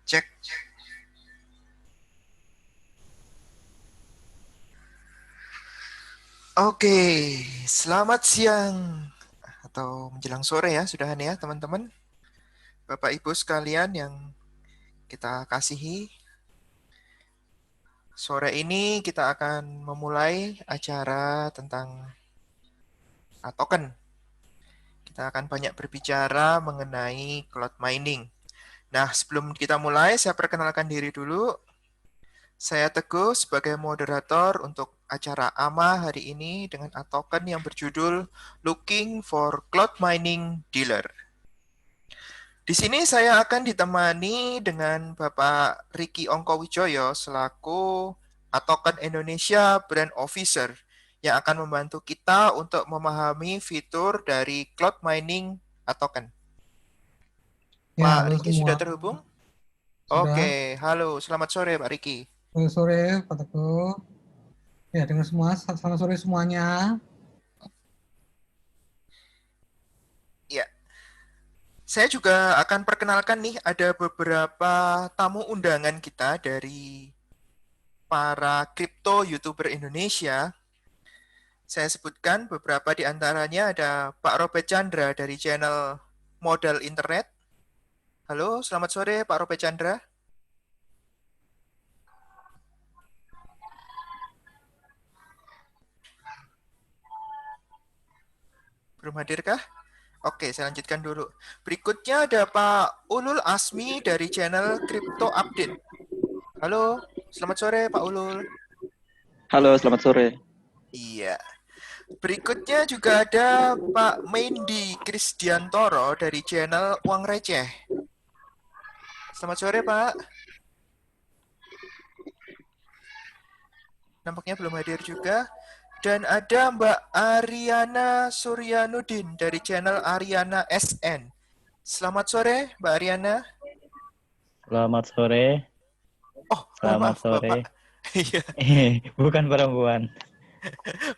Cek. Oke, selamat siang atau menjelang sore ya, sudahan ya teman-teman. Bapak Ibu sekalian yang kita kasihi, sore ini kita akan memulai acara tentang token. Kita akan banyak berbicara mengenai cloud mining. Nah, sebelum kita mulai, saya perkenalkan diri dulu. Saya Teguh sebagai moderator untuk acara AMA hari ini dengan token yang berjudul Looking for Cloud Mining Dealer. Di sini saya akan ditemani dengan Bapak Riki Ongkowijoyo selaku token Indonesia Brand Officer yang akan membantu kita untuk memahami fitur dari cloud mining token. Ya, Pak halo Riki semua. sudah terhubung? Sudah. Oke, halo, selamat sore Pak Riki. Selamat sore, Pak Teguh. Ya, dengan semua, selamat sore semuanya. Ya, saya juga akan perkenalkan nih ada beberapa tamu undangan kita dari para kripto YouTuber Indonesia. Saya sebutkan beberapa di antaranya ada Pak Robert Chandra dari channel Modal Internet. Halo, selamat sore Pak Robert Chandra. Belum hadirkah? Oke, saya lanjutkan dulu. Berikutnya ada Pak Ulul Asmi dari channel Crypto Update. Halo, selamat sore Pak Ulul. Halo, selamat sore. Iya. Berikutnya juga ada Pak Mendi Krisdiantoro dari channel Uang Receh. Selamat sore Pak. Nampaknya belum hadir juga. Dan ada Mbak Ariana Suryanudin dari channel Ariana SN. Selamat sore Mbak Ariana. Selamat sore. Oh, mohon Selamat maaf sore. Bapak. Iya. Bukan perempuan.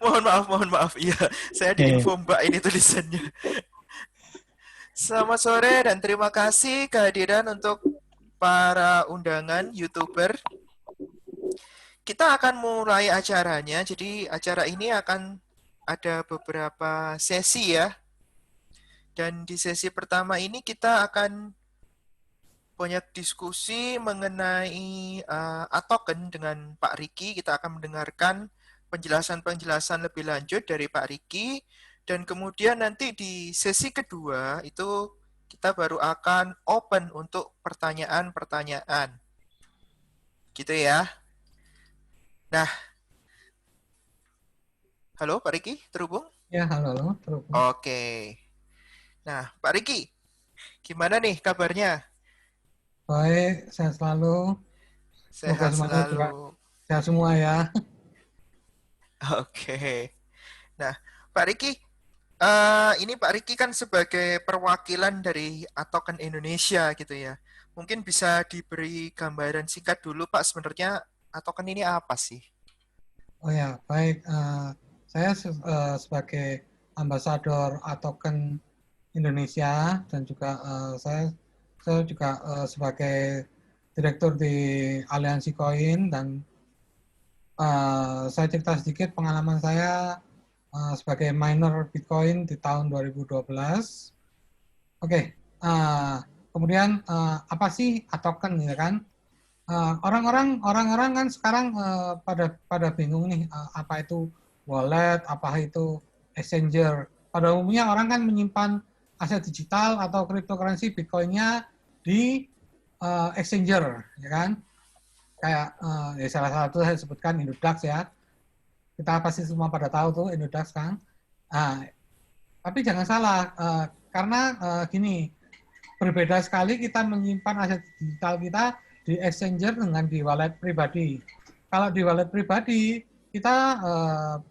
Mohon maaf. Iya, saya diinfo Mbak ini tulisannya. Selamat sore dan terima kasih kehadiran untuk para undangan YouTuber. Kita akan mulai acaranya. Jadi acara ini akan ada beberapa sesi ya. Dan di sesi pertama ini kita akan banyak diskusi mengenai token dengan Pak Riki. Kita akan mendengarkan penjelasan-penjelasan lebih lanjut dari Pak Riki. Dan kemudian nanti di sesi kedua itu kita baru akan open untuk pertanyaan-pertanyaan. Gitu ya. Nah, halo Pak Riki, terhubung? Ya, halo. Oke. Nah, Pak Riki, Gimana nih kabarnya? Baik, sehat selalu. Semoga Sehat semuanya juga selalu. sehat semua ya. Oke. Nah, Pak Riki, ini Pak Riki kan sebagai perwakilan dari Atoken Indonesia gitu ya. Mungkin bisa diberi gambaran singkat dulu Pak, sebenarnya Atoken ini apa sih? Oh ya, baik. Saya sebagai ambasador Atoken Indonesia dan juga saya juga sebagai direktur di Aliansi Koin dan saya cerita sedikit pengalaman saya sebagai miner Bitcoin di tahun 2012. Oke, kemudian apa sih token ya kan? Orang-orang kan sekarang pada bingung nih apa itu wallet, apa itu exchanger. Pada umumnya orang kan menyimpan aset digital atau cryptocurrency Bitcoin-nya di exchanger, ya kan? Kayak ya salah satu saya sebutkan Indodax ya. Kita pasti semua pada tahu tuh Indodax kan. Nah, tapi jangan salah karena gini, berbeda sekali kita menyimpan aset digital kita di exchanger dengan di wallet pribadi. Kalau di wallet pribadi kita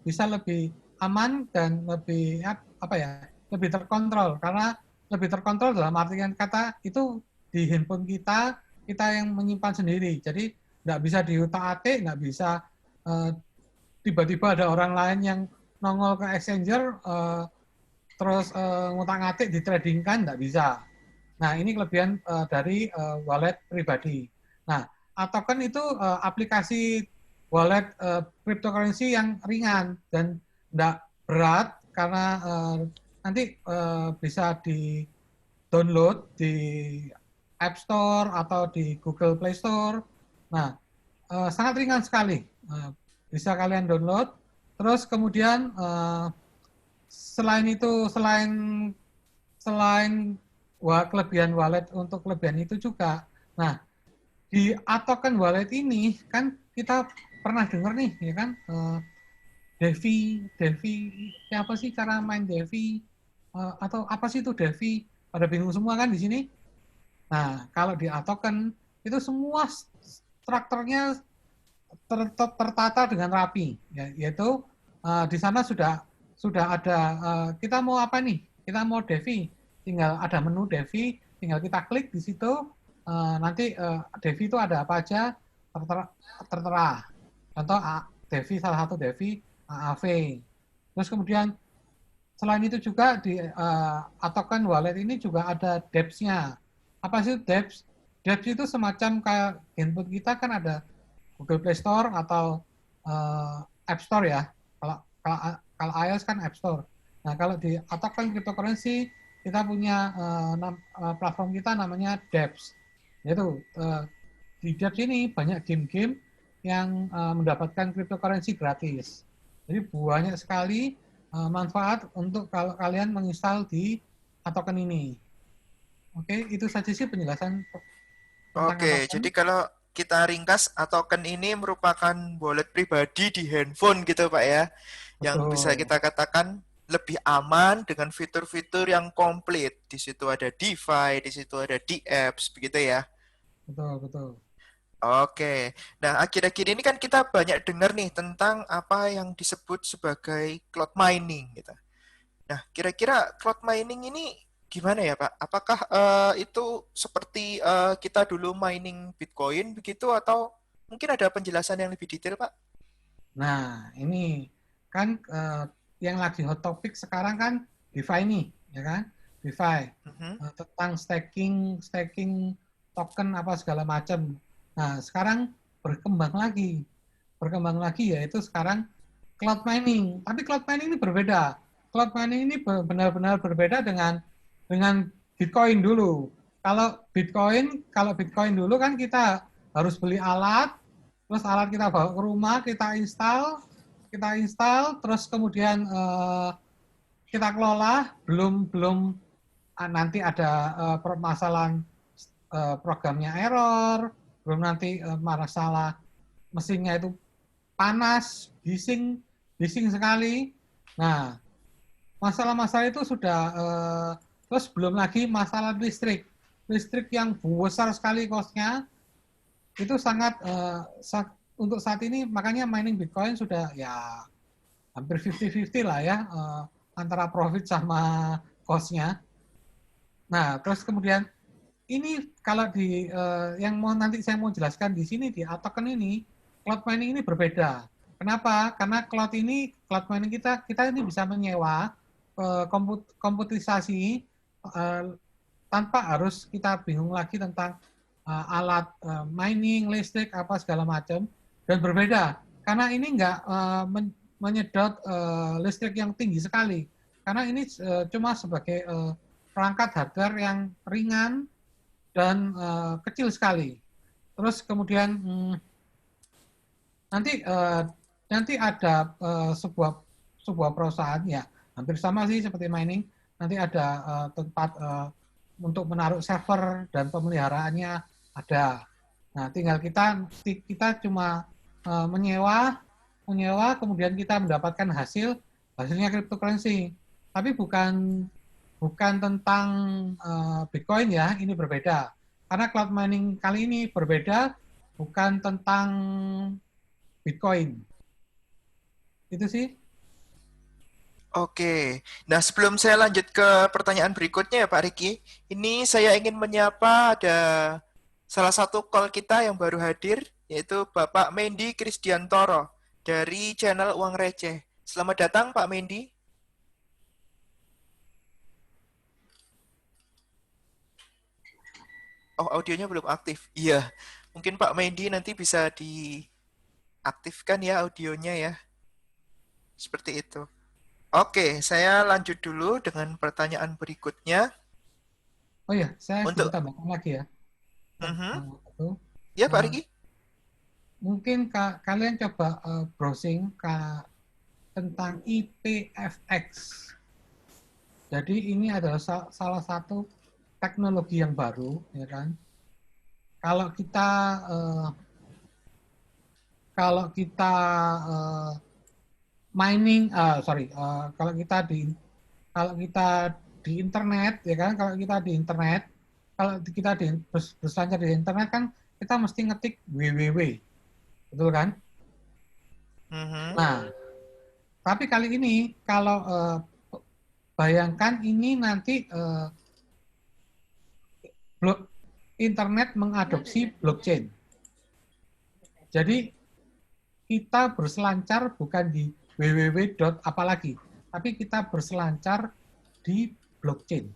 bisa lebih aman dan lebih apa ya, lebih terkontrol karena lebih terkontrol dalam artian kata itu di handphone kita yang menyimpan sendiri. Jadi nggak bisa diutak-atik, nggak bisa eh, tiba-tiba ada orang lain yang nongol ke exchanger terus ngutak-ngatik ditradingkan nggak bisa. Nah, ini kelebihan dari wallet pribadi. Nah, token itu aplikasi wallet cryptocurrency yang ringan dan tidak berat karena nanti bisa di-download di App Store atau di Google Play Store. Nah, sangat ringan sekali. Bisa kalian download. Terus kemudian selain itu, selain kelebihan wallet untuk kelebihan itu juga. Nah, di token wallet ini kan kita pernah dengar nih, ya kan? Devi, apa sih cara main Devi? Atau apa sih itu Devi? Pada bingung semua kan di sini. Nah, kalau di token itu semua strukturnya tertata dengan rapi, ya, yaitu di sana sudah ada kita mau apa nih? Kita mau Devi, tinggal ada menu Devi, tinggal kita klik di situ, nanti Devi itu ada apa aja tertera. Contoh Devi, salah satu Devi AAV. Terus kemudian selain itu juga di token wallet ini juga ada dApps-nya. Apa sih dApps? dApps itu semacam kayak handphone kita kan ada Google Play Store atau App Store ya. Kalau iOS kan App Store. Nah, kalau di token cryptocurrency kita punya platform kita namanya dApps. Yaitu di dApps ini banyak game-game yang mendapatkan cryptocurrency gratis. Jadi banyak sekali manfaat untuk kalau kalian menginstal di token ini. Oke, itu saja sih penjelasan tentang Oke, jadi token. kalau kita ringkas, Atoken ini merupakan wallet pribadi di handphone gitu Pak ya, yang bisa Betul, kita katakan lebih aman dengan fitur-fitur yang komplit. Di situ ada DeFi, di situ ada DApps, begitu ya. betul, betul. Oke, nah akhir-akhir ini kan kita banyak dengar nih tentang apa yang disebut sebagai cloud mining gitu. Nah, kira-kira cloud mining ini gimana ya, Pak? Apakah itu seperti kita dulu mining Bitcoin begitu atau mungkin ada penjelasan yang lebih detail, Pak? Nah, ini kan yang lagi hot topic sekarang kan DeFi nih, ya kan? DeFi Mhm. tentang staking, staking token apa segala macam. Nah, sekarang berkembang lagi yaitu sekarang cloud mining. Tapi cloud mining ini berbeda. Cloud mining ini benar-benar berbeda dengan Bitcoin dulu. Kalau Bitcoin dulu kan kita harus beli alat, terus alat kita bawa ke rumah, kita install, terus kemudian kita kelola, belum belum nanti ada permasalahan programnya error, belum nanti masalah mesinnya itu panas, bising sekali. Nah, masalah-masalah itu sudah Terus belum lagi masalah listrik. Listrik yang besar sekali cost-nya, itu sangat, untuk saat ini makanya mining Bitcoin sudah ya hampir 50-50 lah ya, antara profit sama cost-nya. Nah, terus kemudian ini kalau di yang nanti saya mau jelaskan di sini di token ini, cloud mining ini berbeda. Kenapa? Karena cloud mining kita ini bisa menyewa komputisasi tanpa harus kita bingung lagi tentang alat mining, listrik apa segala macam, dan berbeda. Karena ini nggak menyedot listrik yang tinggi sekali. Karena ini cuma sebagai perangkat hardware yang ringan dan kecil sekali. Terus kemudian nanti ada sebuah perusahaan ya hampir sama sih seperti mining. Nanti ada tempat untuk menaruh server dan pemeliharaannya ada. Nah, tinggal kita cuma menyewa kemudian kita mendapatkan hasilnya cryptocurrency. Tapi bukan tentang Bitcoin ya, ini berbeda. Karena cloud mining kali ini berbeda, bukan tentang Bitcoin. Itu sih. Oke, nah sebelum saya lanjut ke pertanyaan berikutnya ya Pak Riki, ini saya ingin menyapa ada salah satu call kita yang baru hadir, yaitu Bapak Mendy Kristiantoro dari channel Uang Receh. Selamat datang Pak Mendy. Oh, audionya belum aktif. Iya, mungkin Pak Mendy nanti bisa diaktifkan ya audionya ya. Seperti itu. Oke, saya lanjut dulu dengan pertanyaan berikutnya. Oh ya, saya Untuk, sedikit tambahkan lagi ya. ya Pak Riki. Mungkin kalian coba browsing tentang IPFX. Jadi ini adalah salah satu teknologi yang baru, ya kan? Kalau kita mining, kalau kita di internet, ya kan? Kalau kita berselancar di internet kan kita mesti ngetik www, betul kan? Nah, tapi kali ini kalau bayangkan ini nanti internet mengadopsi blockchain. Jadi kita berselancar bukan di www. apalagi, tapi kita berselancar di blockchain.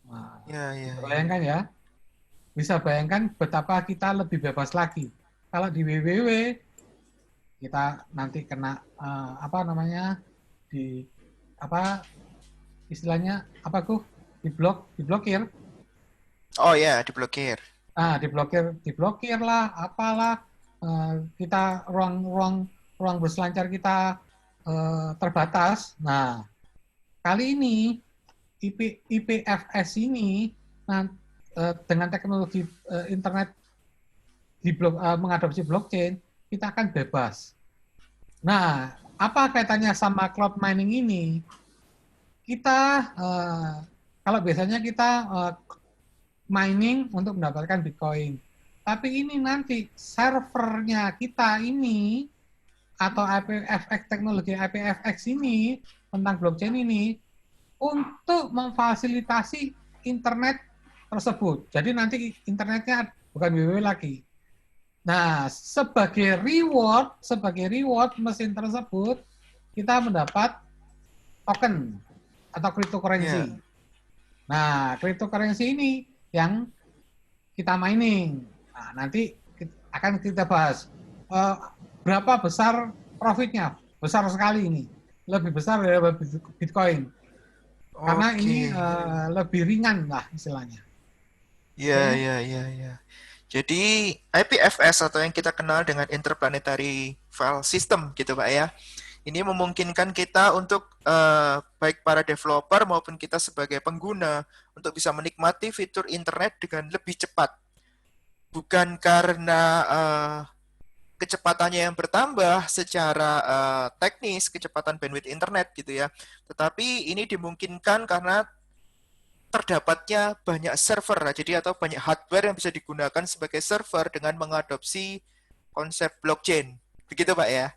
Nah, bayangkan ya, bisa bayangkan betapa kita lebih bebas lagi. Kalau di www kita nanti kena istilahnya diblokir. Oh ya, diblokir. Nah, diblokir lah, apalah, kita ruang berselancar kita terbatas. Nah, kali ini IPFS ini dengan teknologi internet mengadopsi blockchain, kita akan bebas. Nah, apa kaitannya sama cloud mining ini? Kita kalau biasanya kita mining untuk mendapatkan Bitcoin. Tapi ini nanti servernya kita ini atau IPFX, teknologi IPFX ini tentang blockchain ini untuk memfasilitasi internet tersebut. Jadi nanti internetnya bukan www lagi. Nah, sebagai reward mesin tersebut kita mendapat token atau cryptocurrency. Yeah. Nah, cryptocurrency ini yang kita mining. Nah, nanti akan kita bahas berapa besar profitnya. Besar sekali ini. Lebih besar dari Bitcoin. Karena ini lebih ringan lah istilahnya. Iya. Jadi IPFS atau yang kita kenal dengan Interplanetary File System gitu Pak ya. Ini memungkinkan kita untuk baik para developer maupun kita sebagai pengguna untuk bisa menikmati fitur internet dengan lebih cepat. Bukan karena kecepatannya yang bertambah secara teknis, kecepatan bandwidth internet gitu ya. Tetapi ini dimungkinkan karena terdapatnya banyak server, jadi atau banyak hardware yang bisa digunakan sebagai server dengan mengadopsi konsep blockchain. Begitu Pak ya,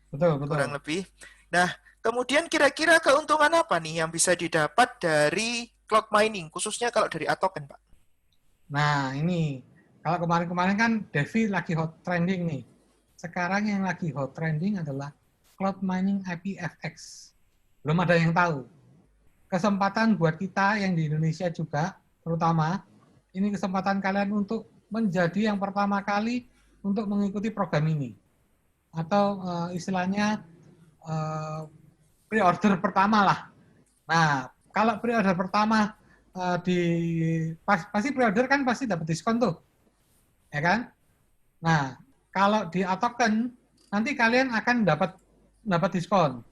Betul, betul. kurang lebih. Nah, kemudian kira-kira keuntungan apa nih yang bisa didapat dari cloud mining, khususnya kalau dari Atoken, Pak? Nah, ini kalau kemarin-kemarin kan Devi lagi hot trending nih. Sekarang yang lagi hot trending adalah cloud mining IPFX. Belum ada yang tahu. Kesempatan buat kita yang di Indonesia juga, terutama, ini kesempatan kalian untuk menjadi yang pertama kali untuk mengikuti program ini. Atau istilahnya pre-order pertama lah. Nah, kalau pre-order pertama pasti pre-order kan pasti dapat diskon tuh, ya kan? Nah, kalau di Atoken nanti kalian akan dapat diskon.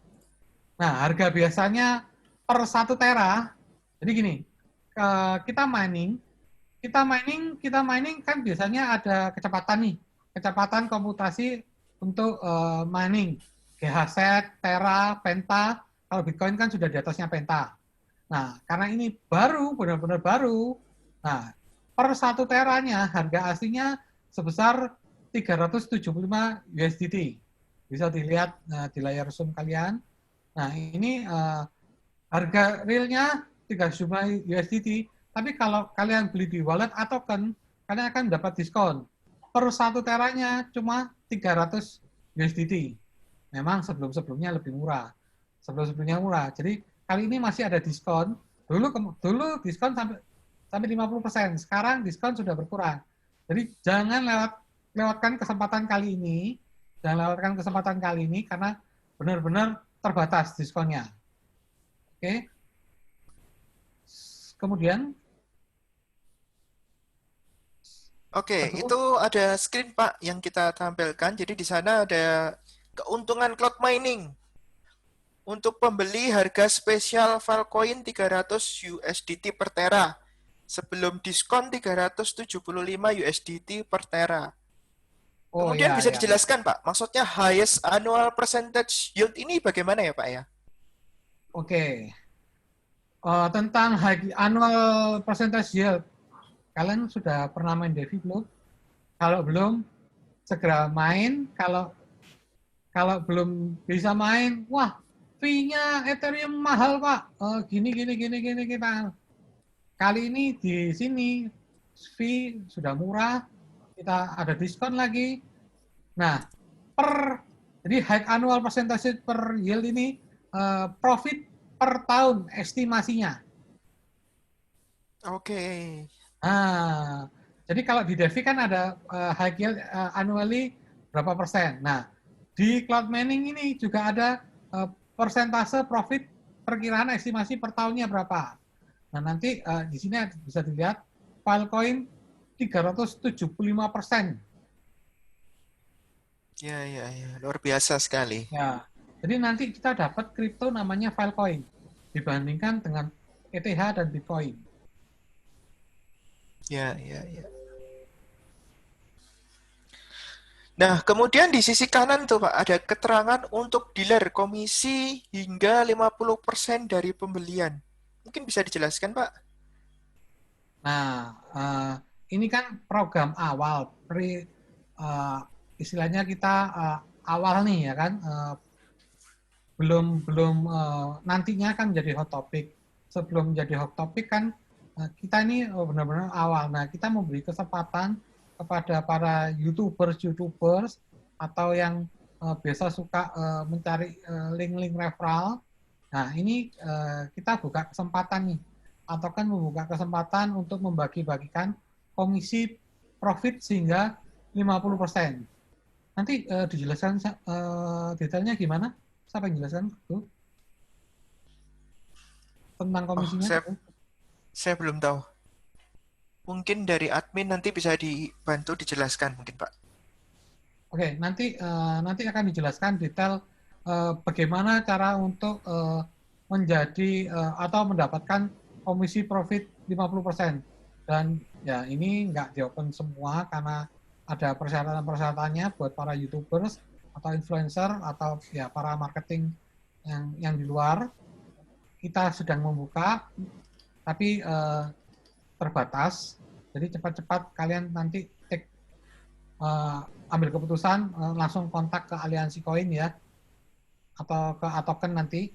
Nah, harga biasanya per 1 tera. Jadi gini, kita mining kan biasanya ada kecepatan nih, kecepatan komputasi untuk mining, GHz, tera, penta. Kalau Bitcoin kan sudah di atasnya penta. Nah, karena ini baru, benar-benar baru, nah, per 1 teranya harga aslinya sebesar 375 USDT. Bisa dilihat di layar Zoom kalian. Nah, ini harga realnya 375 USDT, tapi kalau kalian beli di wallet atau token, kalian akan dapat diskon. Per 1 teranya cuma 300 USDT. Memang sebelum-sebelumnya lebih murah. Sebelum-sebelumnya murah. Jadi kali ini masih ada diskon. Dulu diskon sampai 50%. Sekarang diskon sudah berkurang. Jadi jangan lewatkan kesempatan kali ini. Jangan lewatkan kesempatan kali ini karena benar-benar terbatas diskonnya. Oke. Kemudian Oke, itu ada screen Pak yang kita tampilkan. Jadi di sana ada keuntungan cloud mining. Untuk pembeli harga spesial Filecoin 300 USDT per tera. Sebelum diskon 375 USDT per tera. Kemudian bisa dijelaskan Pak, maksudnya highest annual percentage yield ini bagaimana ya Pak ya? Oke. Tentang annual percentage yield, kalian sudah pernah main Devi belum? Kalau belum, segera main. Kalau belum bisa main, wah, fee-nya Ethereum mahal Pak. Gini kita. Kali ini di sini fee sudah murah, kita ada diskon lagi. Nah, jadi high annual percentage per yield ini profit per tahun estimasinya. Oke. Nah, jadi kalau di Devi kan ada high yield annually berapa persen. Nah, di cloud mining ini juga ada persentase profit perkiraan estimasi per tahunnya berapa. Nah, nanti di sini bisa dilihat Filecoin 375%. Ya, luar biasa sekali. Ya, jadi nanti kita dapat kripto namanya Filecoin dibandingkan dengan ETH dan Bitcoin. Ya. Nah, kemudian di sisi kanan tuh Pak, ada keterangan untuk dealer komisi hingga 50% dari pembelian. Mungkin bisa dijelaskan Pak? Nah, ini kan program awal, istilahnya kita awal nih ya kan, belum nantinya kan menjadi hot topic. Sebelum menjadi hot topic kan kita ini benar-benar awal. Nah, kita memberi kesempatan kepada para YouTubers atau yang biasa suka mencari link-link referral. Nah, ini kita buka kesempatan nih, atau kan membuka kesempatan untuk membagi-bagikan komisi profit sehingga 50%. Nanti dijelaskan detailnya gimana? Siapa yang jelaskan itu? Tentang komisinya? Saya belum tahu. Mungkin dari admin nanti bisa dibantu dijelaskan mungkin Pak. Oke, nanti akan dijelaskan detail bagaimana cara untuk menjadi atau mendapatkan komisi profit 50%. Dan ya ini nggak di open semua karena ada persyaratan-persyaratannya buat para YouTubers atau influencer atau ya para marketing yang di luar. Kita sedang membuka, tapi terbatas. Jadi cepat-cepat kalian nanti ambil keputusan, langsung kontak ke Aliansi Koin ya, atau ke Atoken nanti.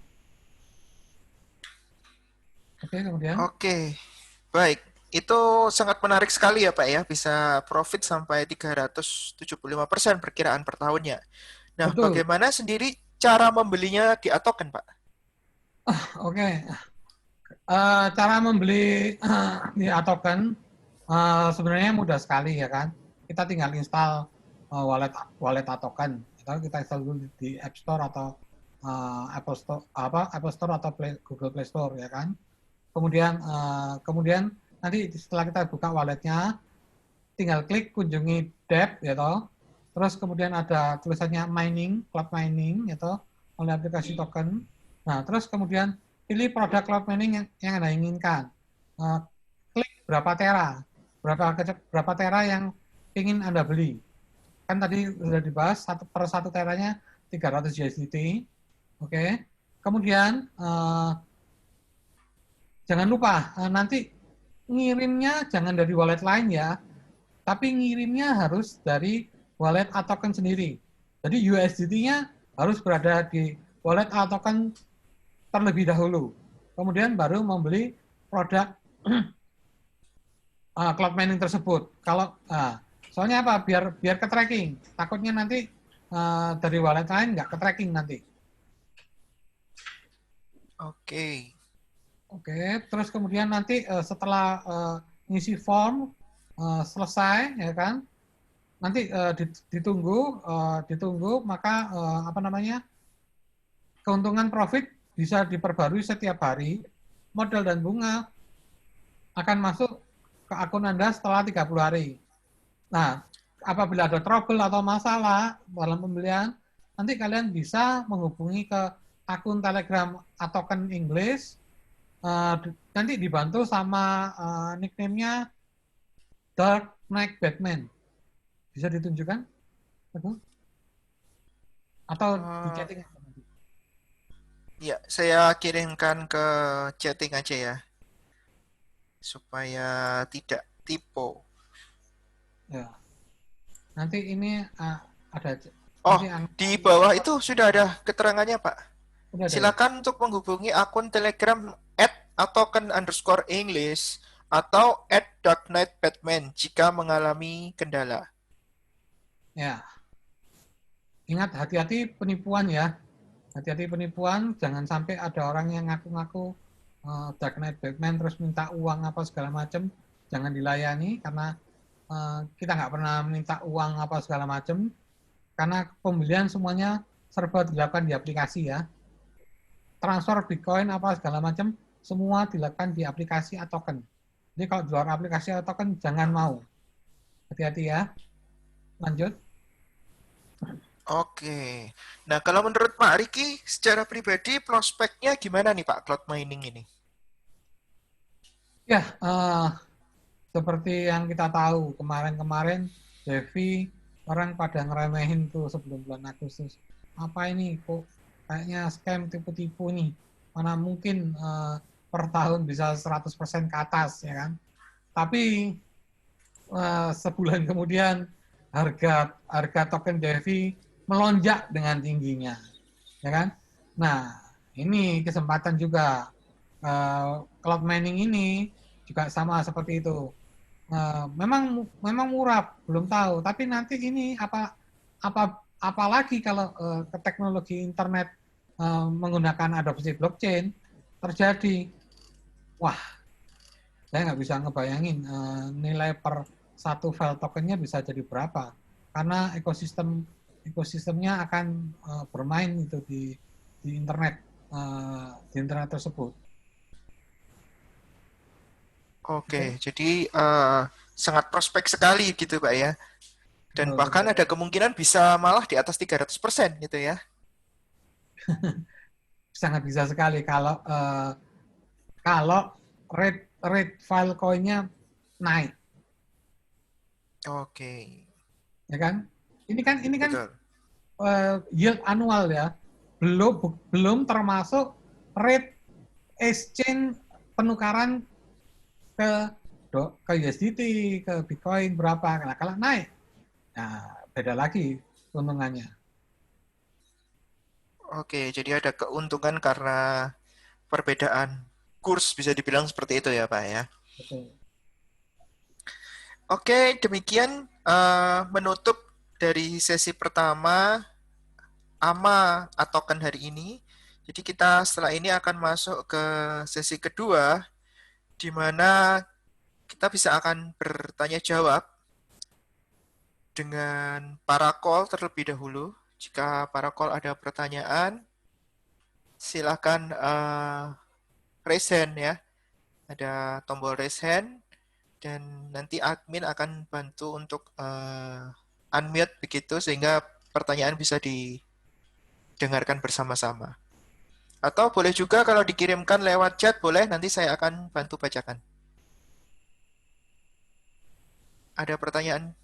Oke, kemudian. Oke, baik. Itu sangat menarik sekali ya Pak ya, bisa profit sampai 375% perkiraan per tahunnya. Nah, Betul. bagaimana sendiri cara membelinya di Atoken Pak? Oke. Cara membeli di Atoken sebenarnya mudah sekali ya kan. Kita tinggal install wallet Atoken. Kita install dulu di App Store atau Apple Store atau Google Play Store ya kan. Kemudian nanti setelah kita buka walletnya, tinggal klik kunjungi Deb ya toh. Terus kemudian ada tulisannya mining, cloud mining ya toh, oleh aplikasi token. Nah, terus kemudian pilih produk cloud mining yang Anda inginkan. Klik berapa tera yang ingin Anda beli. Kan tadi sudah dibahas per satu teranya 300 USDT. Oke. Kemudian jangan lupa nanti ngirimnya jangan dari wallet lain ya, tapi ngirimnya harus dari wallet Atoken sendiri. Jadi USDT-nya harus berada di wallet Atoken terlebih dahulu. Kemudian baru membeli produk cloud mining tersebut. Soalnya apa? Biar ke tracking. Takutnya nanti dari wallet lain nggak ke tracking nanti. Oke. Oke, terus kemudian nanti setelah ngisi form selesai, ya kan? Nanti ditunggu, maka keuntungan profit bisa diperbarui setiap hari. Modal dan bunga akan masuk ke akun Anda setelah 30 hari. Nah, apabila ada trouble atau masalah dalam pembelian, nanti kalian bisa menghubungi ke akun Telegram Atoken English. Nanti dibantu sama nickname-nya Dark Knight Batman. Bisa ditunjukkan? Atau di chatting? Ya, saya kirimkan ke chatting aja ya, supaya tidak typo. Ya. Nanti ini ada. Oh, di bawah itu sudah ada keterangannya Pak. Udah Silakan untuk menghubungi akun Telegram @atoken_English atau @darkknightbatman jika mengalami kendala. Ya. Ingat, hati-hati penipuan ya. Hati-hati penipuan, jangan sampai ada orang yang ngaku-ngaku Dark Knight Batman terus minta uang apa segala macam. Jangan dilayani karena kita nggak pernah minta uang apa segala macam. Karena pembelian semuanya serba dilakukan di aplikasi ya. Transfer Bitcoin apa segala macam semua dilakukan di aplikasi Atoken. Jadi kalau di luar aplikasi Atoken jangan mau. Hati-hati ya. Lanjut. Oke. Nah, kalau menurut Pak Riki, secara pribadi prospeknya gimana nih Pak cloud mining ini? Ya, seperti yang kita tahu kemarin-kemarin Devi orang pada ngeremehin tuh sebelum bulan Agustus. Apa ini kok kayaknya scam tipu-tipu nih. Mana mungkin per tahun bisa 100% ke atas ya kan. Tapi sebulan kemudian harga token Devi melonjak dengan tingginya. Ya kan? Nah, ini kesempatan juga cloud mining ini juga sama seperti itu. Memang murah, belum tahu. Tapi nanti ini apalagi kalau teknologi internet menggunakan adopsi blockchain terjadi, wah, saya nggak bisa ngebayangin nilai per satu file tokennya bisa jadi berapa. Karena ekosistemnya akan bermain itu di internet tersebut. Oke, jadi sangat prospek sekali gitu Pak ya. Dan bahkan ada kemungkinan bisa malah di atas 300% gitu ya. Sangat bisa sekali kalau rate Filecoin-nya naik. Oke. ya kan? Ini kan Betul. yield annual ya, belum termasuk rate exchange penukaran ke USDT, ke Bitcoin berapa. Nah, kalau naik, nah beda lagi keuntungannya. Oke, jadi ada keuntungan karena perbedaan kurs, bisa dibilang seperti itu ya Pak ya. Betul. Oke, demikian menutup dari sesi pertama AMA atau token hari ini. Jadi kita setelah ini akan masuk ke sesi kedua, di mana kita bisa akan bertanya jawab dengan para call terlebih dahulu. Jika para call ada pertanyaan, silakan raise hand ya. Ada tombol raise hand dan nanti admin akan bantu untuk unmute begitu sehingga pertanyaan bisa didengarkan bersama-sama. Atau boleh juga kalau dikirimkan lewat chat, boleh nanti saya akan bantu bacakan. Ada pertanyaan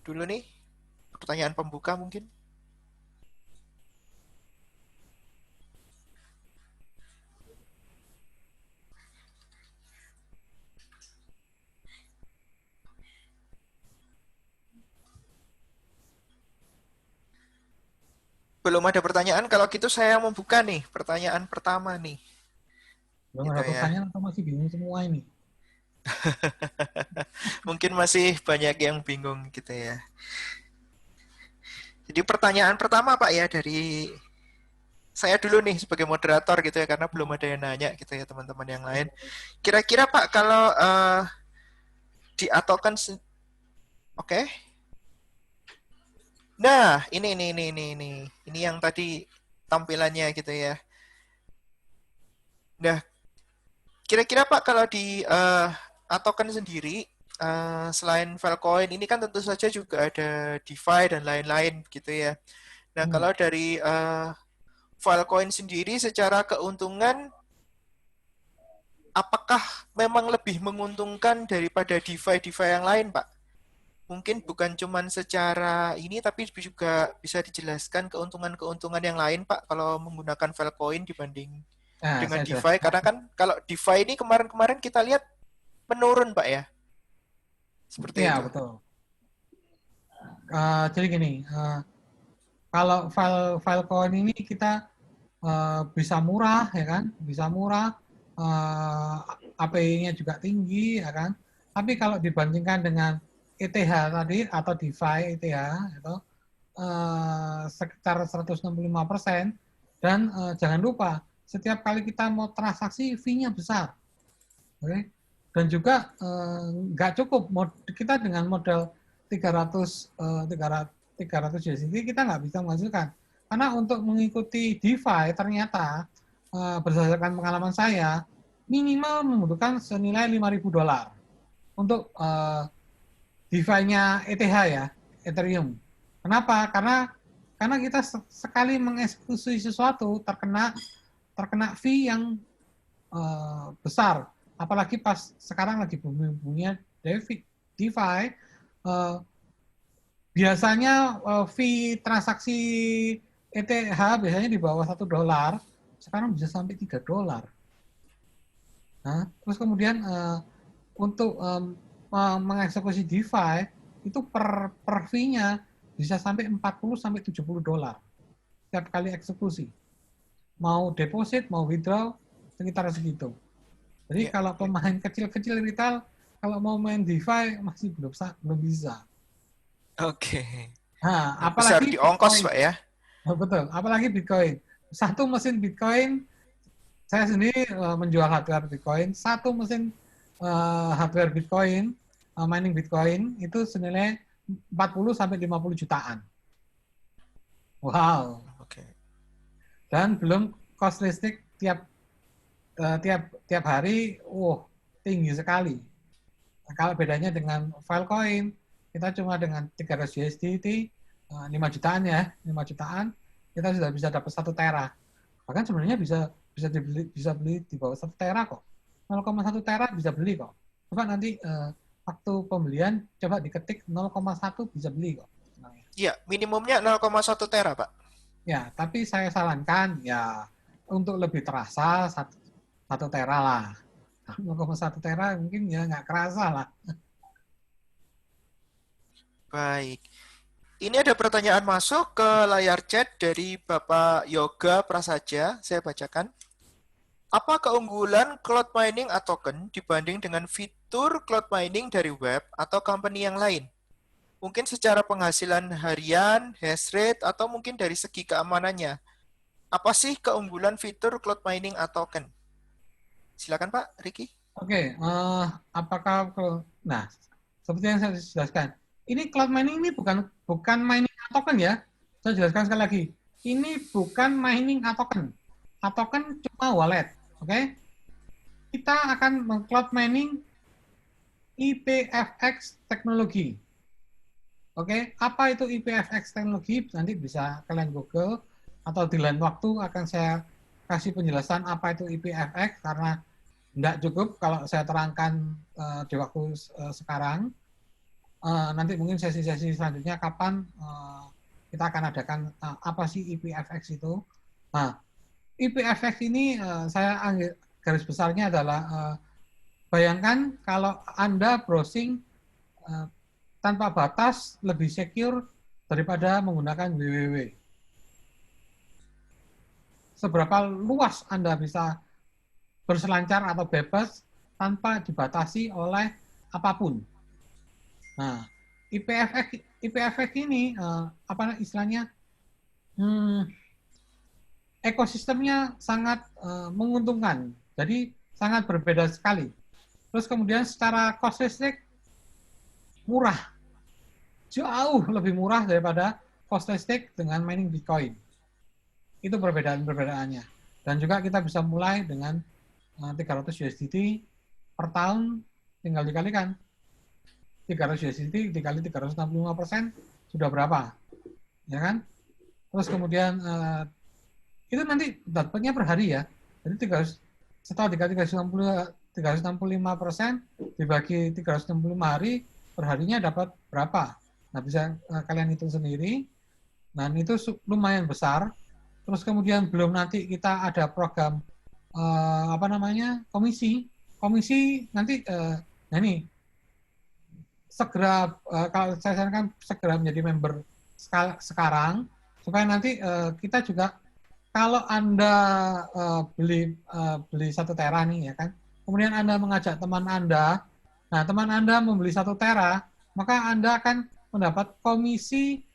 dulu nih? Pertanyaan pembuka mungkin? Belum ada pertanyaan, kalau gitu saya membuka nih pertanyaan pertama nih. Belum Gitu ada ya. pertanyaan atau masih bingung semua ini? Mungkin masih banyak yang bingung gitu ya. Jadi pertanyaan pertama Pak ya dari saya dulu nih sebagai moderator gitu ya karena belum ada yang nanya gitu ya teman-teman yang lain. Kira-kira Pak kalau diatokan oke. Nah, ini yang tadi tampilannya gitu ya. Nah, kira-kira Pak kalau di atoken sendiri selain Filecoin ini kan tentu saja juga ada DeFi dan lain-lain gitu ya. Nah, kalau dari Filecoin sendiri secara keuntungan apakah memang lebih menguntungkan daripada DeFi yang lain, Pak? Mungkin bukan cuma secara ini, tapi juga bisa dijelaskan keuntungan-keuntungan yang lain, Pak, kalau menggunakan Filecoin dibanding Nah, dengan saya DeFi. jelaskan. Karena kan kalau DeFi ini kemarin-kemarin kita lihat menurun, Pak ya. Seperti Iya, itu. betul. Jadi gini, kalau Filecoin ini kita bisa murah, ya kan? Bisa murah, API-nya juga tinggi, ya kan? Tapi kalau dibandingkan dengan ETH tadi atau DeFi ETH itu sekitar 165%, dan jangan lupa setiap kali kita mau transaksi fee-nya besar, oke? Dan juga nggak cukup kita dengan modal 300 USD kita nggak bisa menghasilkan, karena untuk mengikuti DeFi ternyata berdasarkan pengalaman saya minimal membutuhkan senilai $5.000 untuk DeFi-nya ETH ya, Ethereum. Kenapa? Karena kita sekali mengeksekusi sesuatu terkena fee yang besar. Apalagi pas sekarang lagi booming-boomingnya DeFi, biasanya fee transaksi ETH biasanya di bawah $1, sekarang bisa sampai $3. Nah, terus kemudian untuk mengeksekusi DeFi itu per fee-nya bisa sampai $40 sampai $70 setiap kali eksekusi. Mau deposit, mau withdraw, sekitar segitu. Jadi Ya, kalau ya. pemain kecil-kecil retail, kalau mau main DeFi masih belum bisa. Oke. Nah, Besar apalagi di ongkos, Bitcoin. Pak ya. Oh, betul, apalagi Bitcoin. Satu mesin Bitcoin, saya sendiri menjual hardware Bitcoin, satu mesin hardware Bitcoin, mining Bitcoin, itu senilai 40 sampai 50 jutaan. Wow. Oke. Dan belum cost listrik tiap hari, tinggi sekali. Nah, kalau bedanya dengan Filecoin, kita cuma dengan 300 USDT, 5 jutaan ya, 5 jutaan, kita sudah bisa dapat 1 tera. Bahkan sebenarnya bisa beli di bawah 1 tera kok. 0,1 tera bisa beli kok. Coba nanti waktu pembelian coba diketik 0,1 bisa beli kok. Ya, minimumnya 0,1 tera, Pak. Ya, tapi saya sarankan ya untuk lebih terasa 1 tera lah. 0,1 tera mungkin ya nggak kerasa lah. Baik. Ini ada pertanyaan masuk ke layar chat dari Bapak Yoga Prasaja. Saya bacakan. Apa keunggulan cloud mining atau token dibanding dengan fitur cloud mining dari web atau company yang lain? Mungkin secara penghasilan harian, hash rate, atau mungkin dari segi keamanannya. Apa sih keunggulan fitur cloud mining atau token? Silakan Pak Riki. Oke, apakah nah seperti yang saya jelaskan, ini cloud mining ini bukan mining token ya. Saya jelaskan sekali lagi. Ini bukan mining token. Token cuma wallet, oke? Kita akan meng-cloud mining IPFX teknologi. Oke, apa itu IPFX teknologi? Nanti bisa kalian Google atau di lain waktu akan saya kasih penjelasan apa itu IPFX karena tidak cukup kalau saya terangkan di waktu sekarang. Nanti mungkin sesi-sesi selanjutnya kapan kita akan adakan apa sih IPFX itu. Nah, IPFX ini saya garis besarnya adalah bayangkan kalau Anda browsing tanpa batas lebih secure daripada menggunakan www. Seberapa luas Anda bisa berselancar atau bebas tanpa dibatasi oleh apapun. Nah, IPFX ini apa istilahnya? Ekosistemnya sangat menguntungkan. Jadi sangat berbeda sekali. Terus kemudian secara cost listrik murah. Jauh lebih murah daripada cost listrik dengan mining Bitcoin. Itu perbedaan-perbedaannya. Dan juga kita bisa mulai dengan 300 USDT per tahun, tinggal dikalikan. 300 USDT dikali 365% sudah berapa? Ya kan? Terus kemudian itu nanti dapatnya per hari ya. Jadi 300, setelah dikali 365% dibagi 365 hari, per harinya dapat berapa? Nah, bisa kalian hitung sendiri. Nah, itu lumayan besar. Terus kemudian belum nanti kita ada program komisi nanti nah ini segera kalau saya sarankan segera menjadi member sekarang supaya nanti kita juga kalau Anda beli 1 tera nih ya kan, kemudian Anda mengajak teman Anda, nah teman Anda membeli 1 tera, maka Anda akan mendapat komisi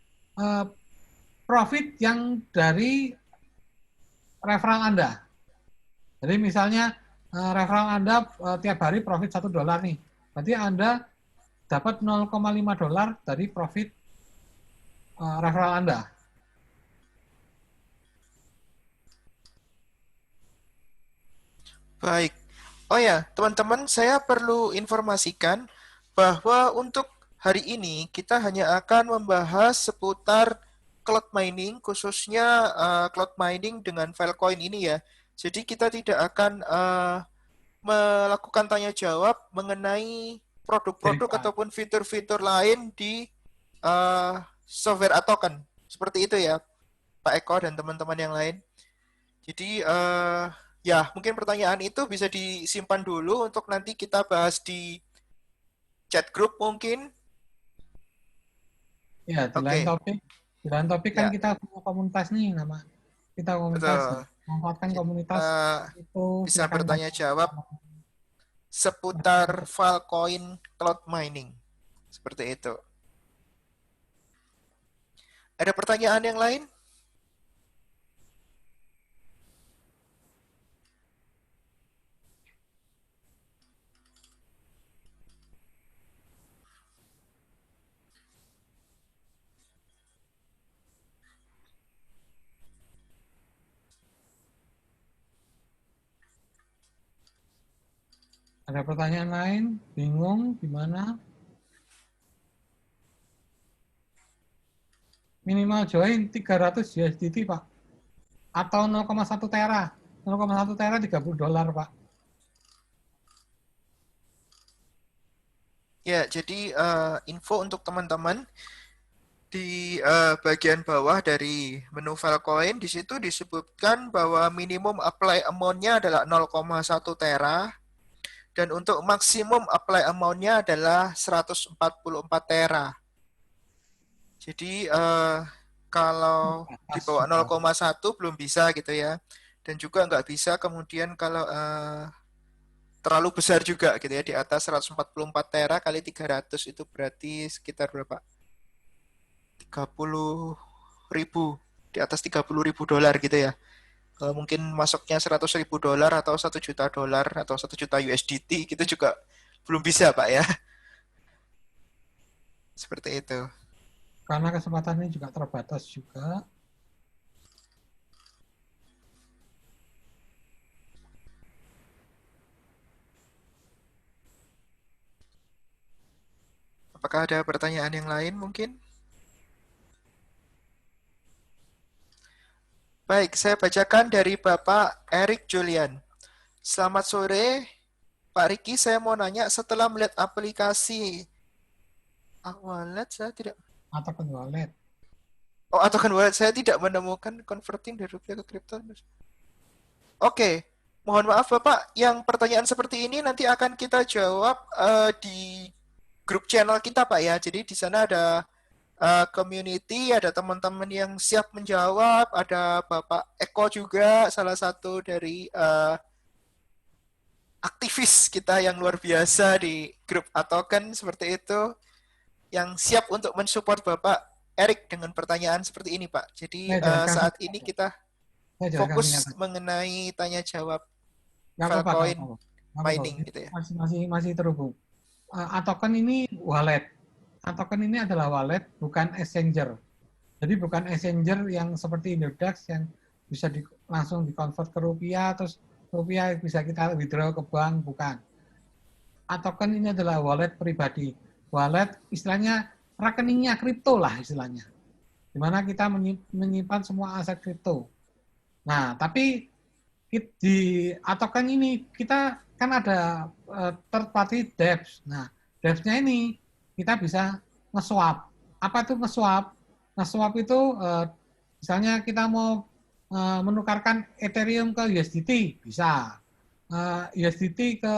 profit yang dari referral Anda. Jadi misalnya referral Anda tiap hari profit $1 nih. Berarti Anda dapat 0,5 dolar dari profit referral Anda. Baik. Oh ya, teman-teman, saya perlu informasikan bahwa untuk hari ini kita hanya akan membahas seputar cloud mining, khususnya cloud mining dengan Filecoin ini ya. Jadi kita tidak akan melakukan tanya jawab mengenai produk-produk ataupun fitur-fitur lain di software token. Seperti itu ya, Pak Eko dan teman-teman yang lain. Jadi ya mungkin pertanyaan itu bisa disimpan dulu untuk nanti kita bahas di chat group mungkin. Ya, di lain topik kan kita punya komunitas nih, nama kita komunitas. Manfaatkan komunitas itu bisa bertanya jawab seputar Filecoin cloud mining. Seperti itu. Ada pertanyaan yang lain? Ada pertanyaan lain? Bingung gimana? Minimal join 300 USDT, Pak. Atau 0,1 tera. 0,1 tera $30, Pak. Ya, jadi info untuk teman-teman di bagian bawah dari menu Filecoin di situ disebutkan bahwa minimum apply amount-nya adalah 0,1 tera dan untuk maksimum apply amount-nya adalah 144 tera. Jadi kalau di Atas bawah juga. 0,1 belum bisa gitu ya. Dan juga nggak bisa kemudian kalau terlalu besar juga gitu ya. Di atas 144 tera kali 300 itu berarti sekitar berapa? 30.000, di atas 30.000 dolar gitu ya. Kalau mungkin masuknya 100.000 dolar atau 1 juta dolar atau 1 juta USDT gitu juga belum bisa Pak ya. Seperti itu. Karena kesempatan ini juga terbatas juga. Apakah ada pertanyaan yang lain mungkin? Baik, saya bacakan dari Bapak Eric Julian. Selamat sore, Pak Riki. Saya mau nanya, setelah melihat aplikasi wallet, saya tidak... Atau ke wallet. Oh, atau kan wallet, saya tidak menemukan converting dari rupiah ke kripto. Oke, mohon maaf Bapak, yang pertanyaan seperti ini nanti akan kita jawab di grup channel kita Pak ya. Jadi di sana ada community, ada teman-teman yang siap menjawab, ada Bapak Eko juga, salah satu dari aktivis kita yang luar biasa di grup Atoken seperti itu, yang siap untuk mensupport Bapak Erik dengan pertanyaan seperti ini Pak. Jadi Saya jelaskan saat singkat ini aja. kita Saya jelaskan singkat fokus aja. mengenai tanya jawab Nggak apa-apa, nggak Filecoin apa-apa. Nggak apa-apa. mining Ini gitu ya. masih terhubung. Token ini wallet. Token ini adalah wallet, bukan exchanger. Jadi bukan exchanger yang seperti Indodax yang bisa langsung dikonvert ke rupiah, terus rupiah bisa kita withdraw ke bank, bukan. Token ini adalah wallet pribadi. Wallet istilahnya rekeningnya kripto lah istilahnya. Di mana kita menyimpan semua aset kripto. Nah, tapi di token ini kita kan ada third party dApps. Nah, dApps-nya ini kita bisa nge-swap. Apa itu nge-swap? Nge-swap itu misalnya kita mau menukarkan Ethereum ke USDT, bisa. USDT ke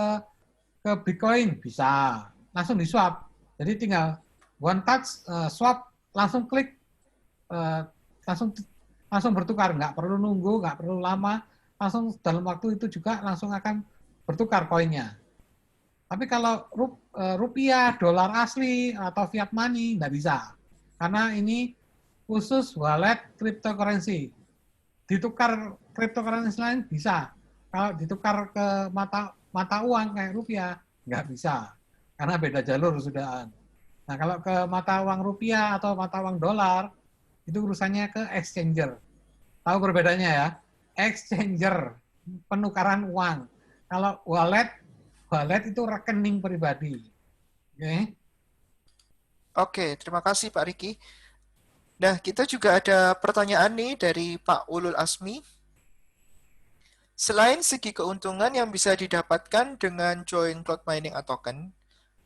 Bitcoin, bisa. Langsung di-swap. Jadi tinggal one touch, swap, langsung klik, langsung bertukar. Nggak perlu nunggu, nggak perlu lama, langsung dalam waktu itu juga langsung akan bertukar koinnya. Tapi kalau rupiah, dolar asli, atau fiat money, nggak bisa. Karena ini khusus wallet cryptocurrency. Ditukar cryptocurrency lain bisa. Kalau ditukar ke mata uang kayak rupiah, nggak bisa. Karena beda jalur sudah. Nah, kalau ke mata uang rupiah atau mata uang dolar, itu urusannya ke exchanger. Tahu perbedaannya ya? Exchanger, penukaran uang. Kalau wallet itu rekening pribadi. Oke. Oke, terima kasih Pak Riki. Nah, kita juga ada pertanyaan nih dari Pak Ulul Asmi. Selain segi keuntungan yang bisa didapatkan dengan join cloud mining atau token,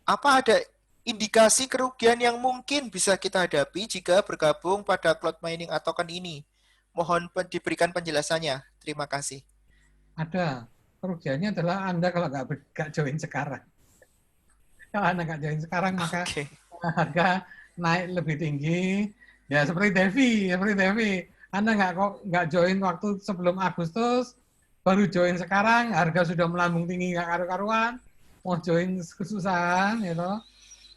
apa ada indikasi kerugian yang mungkin bisa kita hadapi jika bergabung pada cloud mining atau token ini? Mohon diberikan penjelasannya. Terima kasih. Ada. Kerugiannya adalah Anda kalau nggak join sekarang. Kalau Anda nggak join sekarang, maka Oke. harga naik lebih tinggi. Ya seperti Devi. Anda nggak join waktu sebelum Agustus, baru join sekarang, harga sudah melambung tinggi nggak karu-karuan, mau join kesusahan, gitu.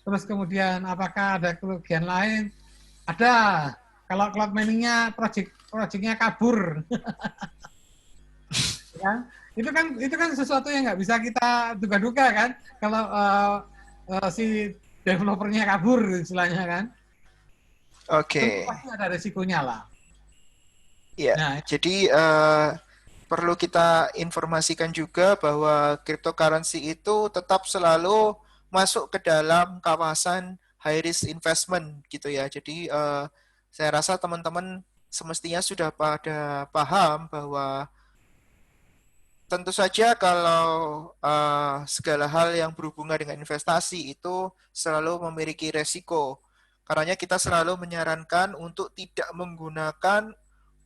Terus kemudian apakah ada kerugian lain? Ada. Kalau cloud miningnya projectnya kabur, ya, itu kan sesuatu yang nggak bisa kita duga-duga kan. Kalau si developernya kabur istilahnya kan. Tentu Oke. pasti ada resikonya lah. Ya, Nah, jadi perlu kita informasikan juga bahwa cryptocurrency itu tetap selalu masuk ke dalam kawasan high risk investment gitu ya. Jadi saya rasa teman-teman semestinya sudah pada paham bahwa tentu saja kalau segala hal yang berhubungan dengan investasi itu selalu memiliki resiko. Karenanya kita selalu menyarankan untuk tidak menggunakan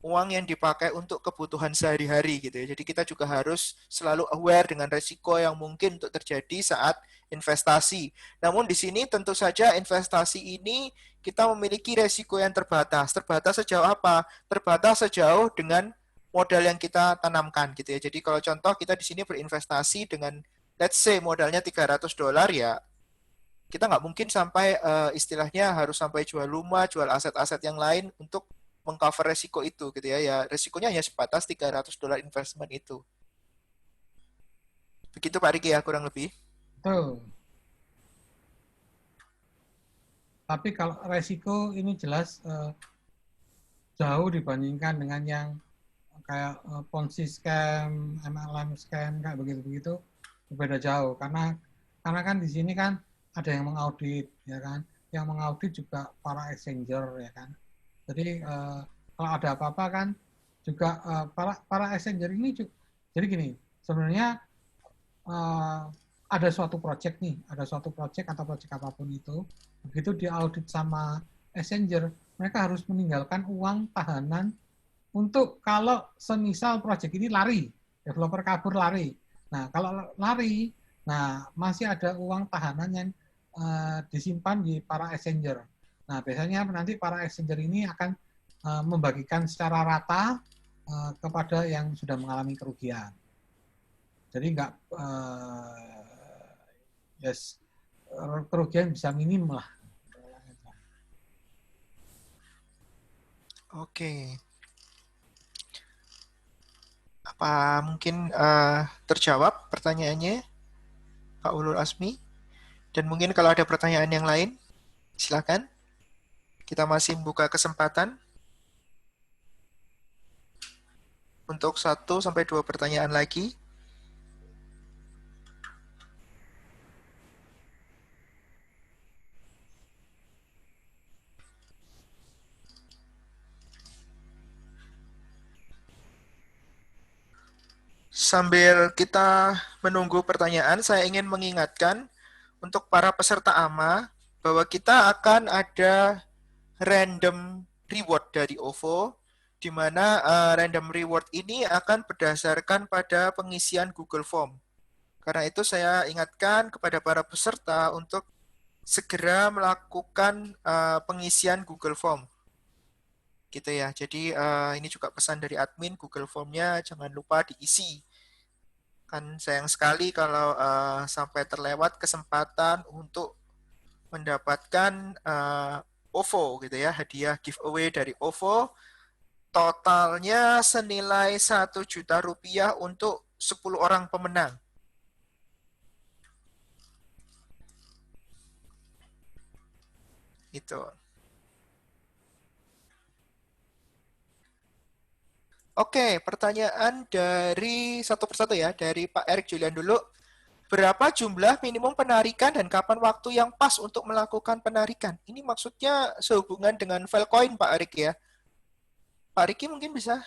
uang yang dipakai untuk kebutuhan sehari-hari gitu ya. Jadi kita juga harus selalu aware dengan resiko yang mungkin untuk terjadi saat investasi. Namun di sini tentu saja investasi ini kita memiliki resiko yang terbatas. Terbatas sejauh apa? Terbatas sejauh dengan modal yang kita tanamkan gitu ya. Jadi kalau contoh kita di sini berinvestasi dengan let's say modalnya $300 ya, kita nggak mungkin sampai istilahnya harus sampai jual rumah, jual aset-aset yang lain untuk mengcover resiko itu gitu ya. Ya resikonya hanya sebatas $300 investment itu. Begitu Pak Riki ya kurang lebih. Tuh. Tapi kalau resiko ini jelas jauh dibandingkan dengan yang kayak Ponzi scam, MLM scam kayak begitu-begitu berbeda jauh karena kan di sini kan ada yang mengaudit ya kan, yang mengaudit juga para exchanger ya kan. Jadi kalau ada apa-apa kan juga para exchanger ini juga, jadi gini sebenarnya ada suatu project nih, ada suatu project atau project apapun itu, begitu diaudit sama exchanger, mereka harus meninggalkan uang tahanan untuk kalau semisal project ini lari, developer kabur lari. Nah, kalau lari, nah masih ada uang tahanan yang disimpan di para exchanger. Nah, biasanya nanti para exchanger ini akan membagikan secara rata kepada yang sudah mengalami kerugian. Jadi nggak yes, kerugian bisa minim lah. Oke. Apa mungkin terjawab pertanyaannya Pak Ulul Asmi? Dan mungkin kalau ada pertanyaan yang lain, silakan. Kita masih membuka kesempatan untuk 1-2 pertanyaan lagi. Sambil kita menunggu pertanyaan, saya ingin mengingatkan untuk para peserta AMA bahwa kita akan ada random reward dari OVO, di mana random reward ini akan berdasarkan pada pengisian Google Form. Karena itu saya ingatkan kepada para peserta untuk segera melakukan pengisian Google Form. Gitu ya. Jadi ini juga pesan dari admin, Google Form-nya jangan lupa diisi. Kan sayang sekali kalau sampai terlewat kesempatan untuk mendapatkan OVO gitu ya, hadiah giveaway dari OVO totalnya senilai 1 juta rupiah untuk 10 orang pemenang. Itu. Oke, pertanyaan dari satu persatu ya, dari Pak Erik Julian dulu. Berapa jumlah minimum penarikan dan kapan waktu yang pas untuk melakukan penarikan? Ini maksudnya sehubungan dengan Filecoin Pak Erik ya. Pak Riki mungkin bisa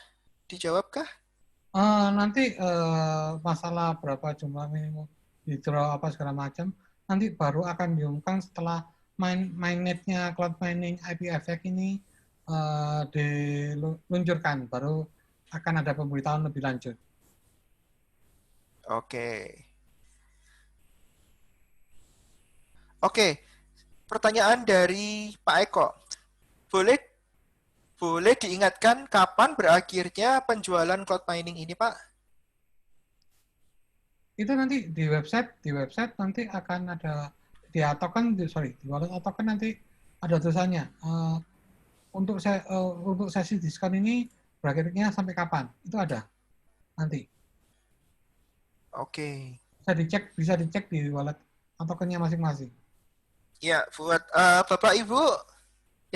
dijawab kah? Nanti masalah berapa jumlah minimum withdraw apa segala macam nanti baru akan diumumkan setelah mainnetnya cloud mining IPFX ini diluncurkan, baru akan ada pemberitahuan lebih lanjut. Oke, pertanyaan dari Pak Eko. Boleh diingatkan kapan berakhirnya penjualan cloud mining ini, Pak? Itu nanti di website nanti akan ada di wallet token nanti ada tulisannya untuk sesi diskon ini berakhirnya sampai kapan, itu ada nanti. Oke. Bisa dicek di wallet tokennya masing-masing. Ya, buat Bapak Ibu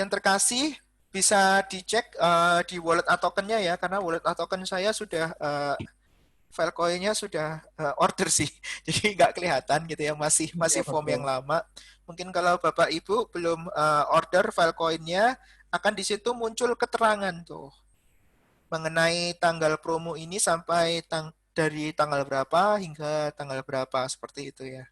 yang terkasih bisa dicek di wallet tokennya ya, karena wallet token saya sudah Filecoin-nya sudah order sih, jadi nggak kelihatan gitu ya, masih form yang lama. Mungkin kalau Bapak Ibu belum order Filecoin-nya, akan di situ muncul keterangan tuh mengenai tanggal promo ini sampai dari tanggal berapa hingga tanggal berapa, seperti itu ya.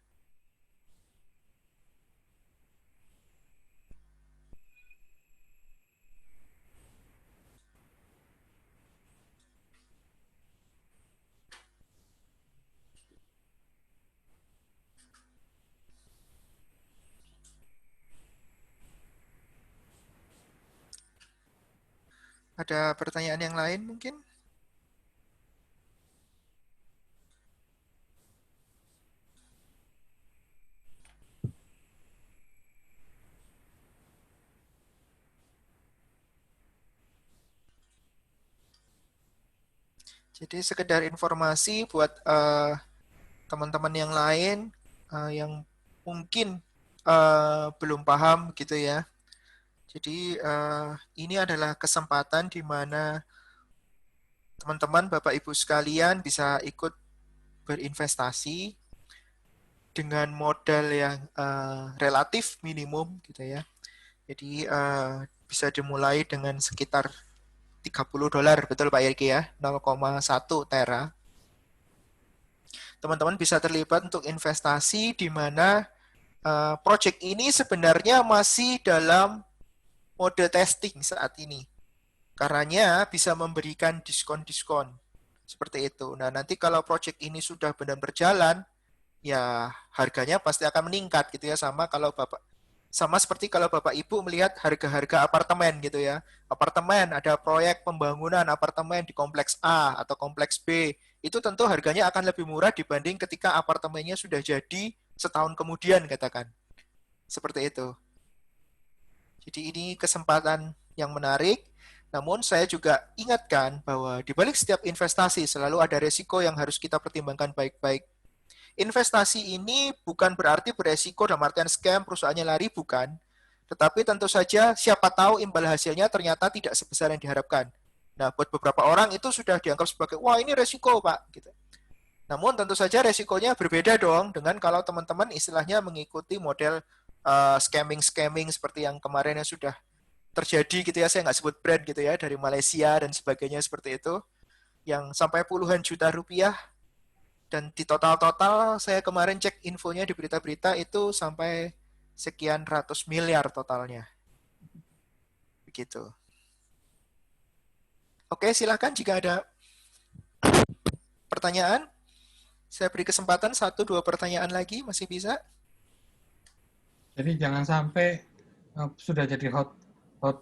Ada pertanyaan yang lain mungkin? Jadi sekedar informasi buat teman-teman yang lain yang mungkin belum paham gitu ya. Jadi ini adalah kesempatan di mana teman-teman, Bapak Ibu sekalian bisa ikut berinvestasi dengan modal yang relatif minimum gitu ya. Jadi bisa dimulai dengan sekitar $30, betul Pak Yerki ya, 0,1 tera. Teman-teman bisa terlibat untuk investasi di mana project ini sebenarnya masih dalam mode testing saat ini. Karenanya bisa memberikan diskon-diskon seperti itu. Nah, nanti kalau project ini sudah benar berjalan, ya harganya pasti akan meningkat gitu ya, sama seperti kalau Bapak Ibu melihat harga-harga apartemen gitu ya. Apartemen, ada proyek pembangunan apartemen di kompleks A atau kompleks B, itu tentu harganya akan lebih murah dibanding ketika apartemennya sudah jadi setahun kemudian katakan. Seperti itu. Jadi ini kesempatan yang menarik. Namun saya juga ingatkan bahwa di balik setiap investasi selalu ada resiko yang harus kita pertimbangkan baik-baik. Investasi ini bukan berarti beresiko dalam artian scam, perusahaannya lari, bukan. Tetapi tentu saja siapa tahu imbal hasilnya ternyata tidak sebesar yang diharapkan. Nah, buat beberapa orang itu sudah dianggap sebagai, wah ini resiko Pak. Gitu. Namun tentu saja resikonya berbeda dong dengan kalau teman-teman istilahnya mengikuti model scamming-scamming seperti yang kemarin yang sudah terjadi gitu ya, saya nggak sebut brand gitu ya, dari Malaysia dan sebagainya seperti itu, yang sampai puluhan juta rupiah. Dan di total-total saya kemarin cek infonya di berita-berita itu sampai sekian ratus miliar totalnya. Begitu. Oke, silakan jika ada pertanyaan. Saya beri kesempatan 1-2 pertanyaan lagi, masih bisa? Jadi jangan sampai sudah jadi hot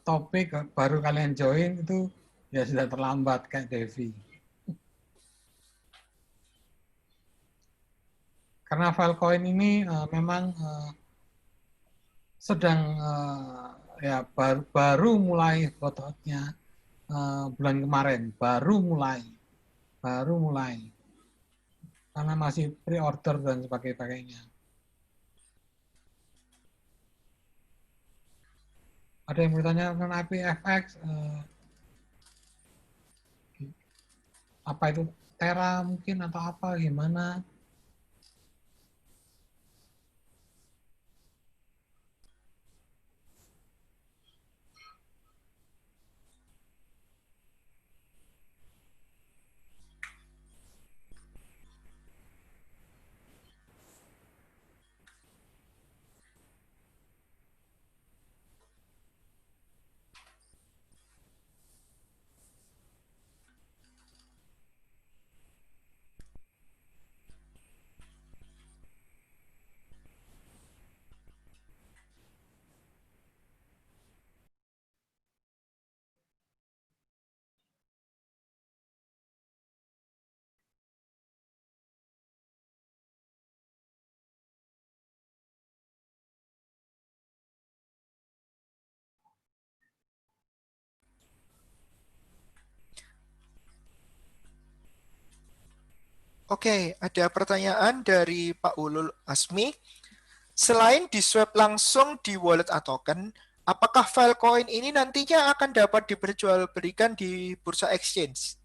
topic baru kalian join itu ya sudah terlambat kayak Devi. Karena Filecoin ini memang sedang ya baru mulai hot-hotnya bulan kemarin, baru mulai karena masih pre-order dan sebagainya. Ada yang bertanya mengenai IPFX, apa itu Terra mungkin atau apa gimana? Oke, ada pertanyaan dari Pak Ulul Asmi. Selain di swap langsung di wallet atau token, apakah Filecoin ini nantinya akan dapat diperjualbelikan di bursa exchange?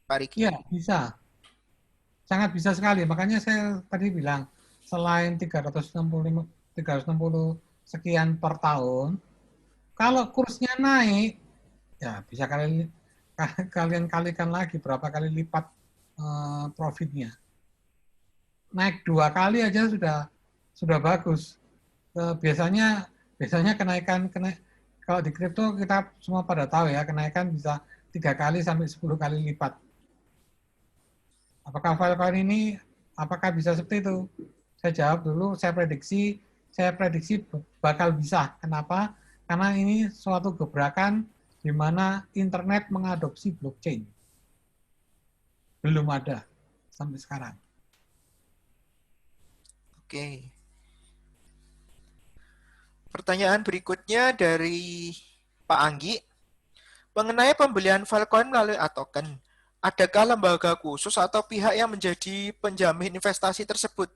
Pak Riki. Iya, bisa. Sangat bisa sekali. Makanya saya tadi bilang, selain 360 sekian per tahun, kalau kursnya naik, ya bisa kalian kalikan lagi berapa kali lipat profitnya. Naik 2 kali aja sudah bagus. Biasanya kenaikan kalau di kripto kita semua pada tahu ya, kenaikan bisa 3 kali sampai 10 kali lipat. Apakah Filecoin ini apakah bisa seperti itu? Saya jawab dulu, saya prediksi bakal bisa. Kenapa? Karena ini suatu gebrakan di mana internet mengadopsi blockchain. Belum ada sampai sekarang. Oke. Pertanyaan berikutnya dari Pak Anggi. Mengenai pembelian Filecoin melalui token, adakah lembaga khusus atau pihak yang menjadi penjamin investasi tersebut?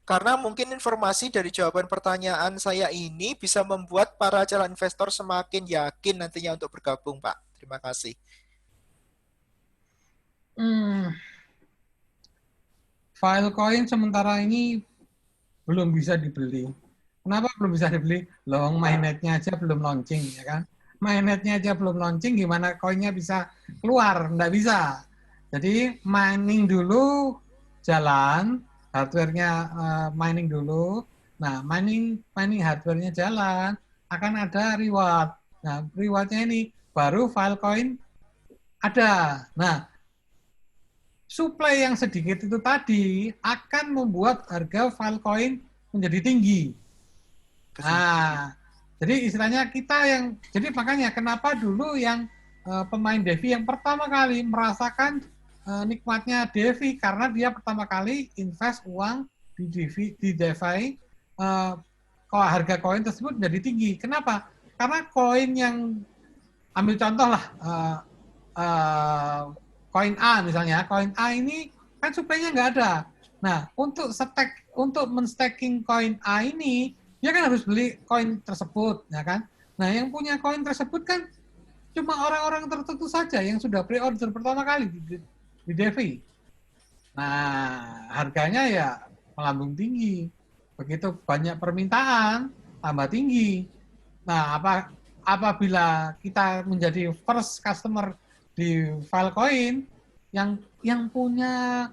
Karena mungkin informasi dari jawaban pertanyaan saya ini bisa membuat para calon investor semakin yakin nantinya untuk bergabung, Pak. Terima kasih. Filecoin sementara ini belum bisa dibeli. Kenapa belum bisa dibeli? Loh, mainnetnya aja belum launching, ya kan? Mainnetnya aja belum launching, gimana koinnya bisa keluar? Nggak bisa. Jadi mining dulu jalan, hardware-nya mining dulu. Nah, mining hardware-nya jalan, akan ada reward. Nah, reward-nya ini baru Filecoin ada. Nah, supply yang sedikit itu tadi akan membuat harga Filecoin menjadi tinggi. Nah, jadi istilahnya kita jadi makanya kenapa dulu yang pemain DeFi yang pertama kali merasakan nikmatnya DeFi karena dia pertama kali invest uang di DeFi, kalau harga koin tersebut menjadi tinggi. Kenapa? Karena koin yang ambil contoh lah, koin A misalnya, koin A ini kan supply-nya nggak ada. Nah, untuk men-staking koin A ini, dia kan harus beli koin tersebut, ya kan? Nah, yang punya koin tersebut kan cuma orang-orang tertentu saja yang sudah pre-order pertama kali di DeFi. Nah, harganya ya melambung tinggi. Begitu banyak permintaan, tambah tinggi. Nah, apabila kita menjadi first customer di Filecoin yang punya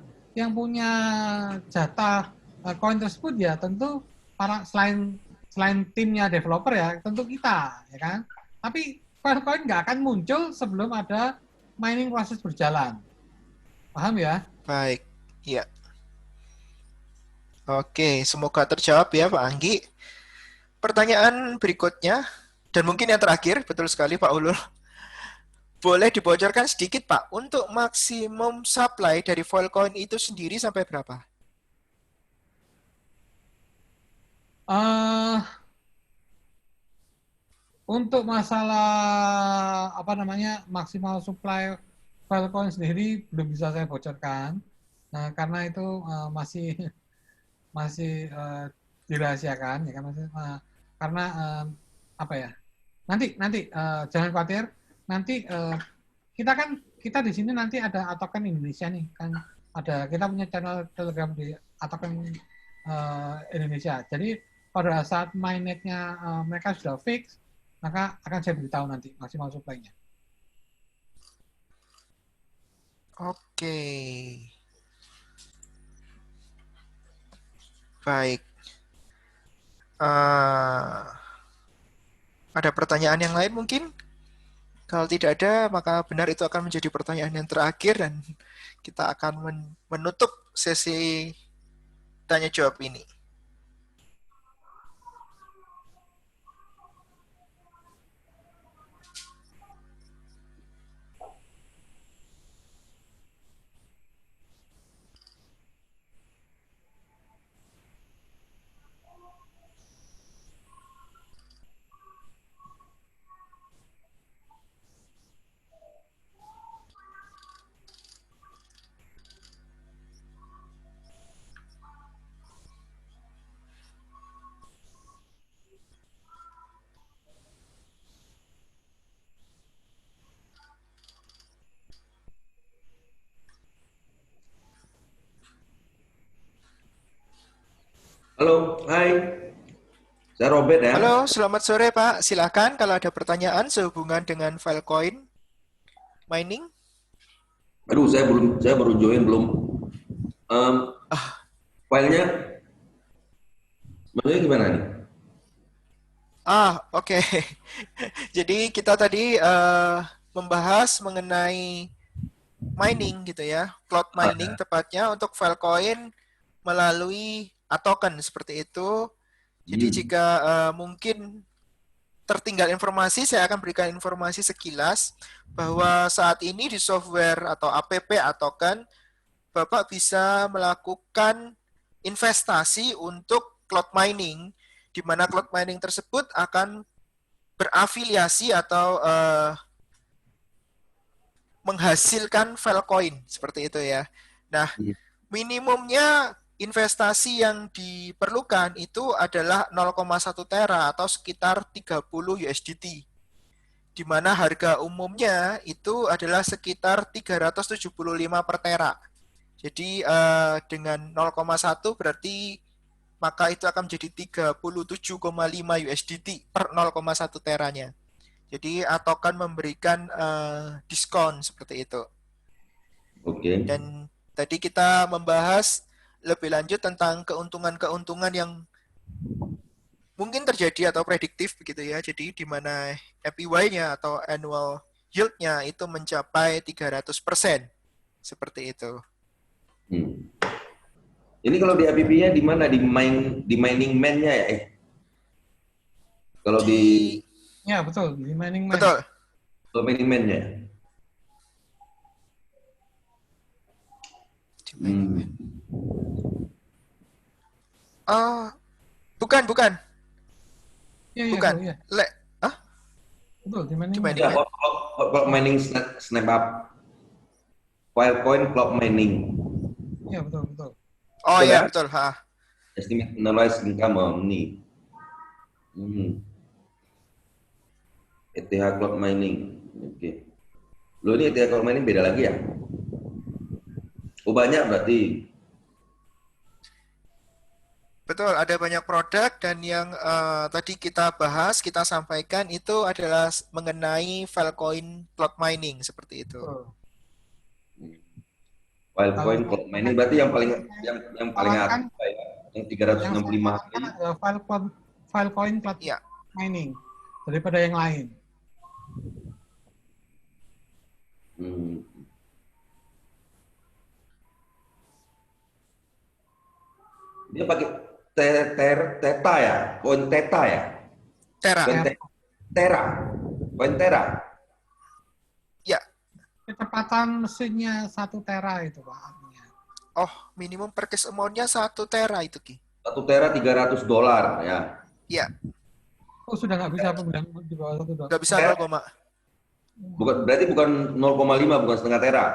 jatah koin tersebut ya tentu selain timnya developer ya tentu kita, ya kan. Tapi Filecoin nggak akan muncul sebelum ada mining proses berjalan. Paham ya? Baik, ya. Oke, semoga terjawab ya Pak Anggi. Pertanyaan berikutnya, dan mungkin yang terakhir, betul sekali Pak Ulul. Boleh dibocorkan sedikit Pak, untuk maksimum supply dari Filecoin itu sendiri sampai berapa? Untuk masalah maksimal supply Filecoin sendiri belum bisa saya bocorkan. Nah, karena itu masih dirahasiakan ya kan karena nanti jangan khawatir, nanti kita di sini nanti ada token Indonesia nih kan, kita punya channel Telegram di token Indonesia. Jadi pada saat mainnetnya mereka sudah fix, maka akan saya beritahu nanti maksimal supply-nya. Oke. Baik. Ada pertanyaan yang lain mungkin? Kalau tidak ada, maka benar itu akan menjadi pertanyaan yang terakhir dan kita akan menutup sesi tanya jawab ini. Halo, hai. Saya Robert ya. Halo, selamat sore Pak. Silakan kalau ada pertanyaan sehubungan dengan Filecoin mining. Aduh, saya baru join belum. Filenya, maksudnya gimana nih? Oke. Jadi kita tadi membahas mengenai mining gitu ya, cloud mining tepatnya untuk Filecoin melalui token seperti itu. Jadi jika mungkin tertinggal informasi, saya akan berikan informasi sekilas bahwa saat ini di software atau app atau token, Bapak bisa melakukan investasi untuk cloud mining, di mana cloud mining tersebut akan berafiliasi atau menghasilkan Filecoin, seperti itu ya. Nah, minimumnya investasi yang diperlukan itu adalah 0,1 tera atau sekitar 30 USDT. Di mana harga umumnya itu adalah sekitar 375 per tera. Jadi dengan 0,1 berarti maka itu akan menjadi 37,5 USDT per 0,1 teranya. Jadi token memberikan diskon seperti itu. Oke. Dan tadi kita membahas lebih lanjut tentang keuntungan-keuntungan yang mungkin terjadi atau prediktif begitu ya. Jadi di mana APY-nya atau annual yield-nya itu mencapai 300%. Seperti itu. Hmm. Ini kalau di APP-nya di mana? Di mining man-nya ya? Kalau di Ya, betul. Di mining man. Betul. kalau mining man-nya. Bukan. Iya, iya, Bukan. betul, iya. Betul, di mining Di man. mining Ya, man. cloud mining snap up. Filecoin cloud mining. Iya, betul, betul. Oh Betul iya, ya? betul. Estimate analyze income ini. ETH cloud mining. Oke. Lo ini ETH cloud mining beda lagi ya? Oh banyak berarti. Betul, ada banyak produk dan yang tadi kita bahas, kita sampaikan itu adalah mengenai Filecoin cloud mining seperti itu. Betul. Filecoin cloud mining berarti yang paling Tawarkan atas ya, yang yang saya 365 tawarkan hari. adalah Filecoin cloud Iya. mining daripada yang lain. Dia pakai Theta ya, koin Theta ya, Tera. koin Tera, koin Tera. Ya. Kecepatan mesinnya 1 tera itu Pak. Artinya. Oh, minimum purchase amount-nya 1 tera itu Ki. 1 tera $300 ya. Iya. Oh, sudah nggak bisa pembelian di bawah 1 dolar. Nggak bisa 0, Berarti bukan 0,5, bukan setengah tera.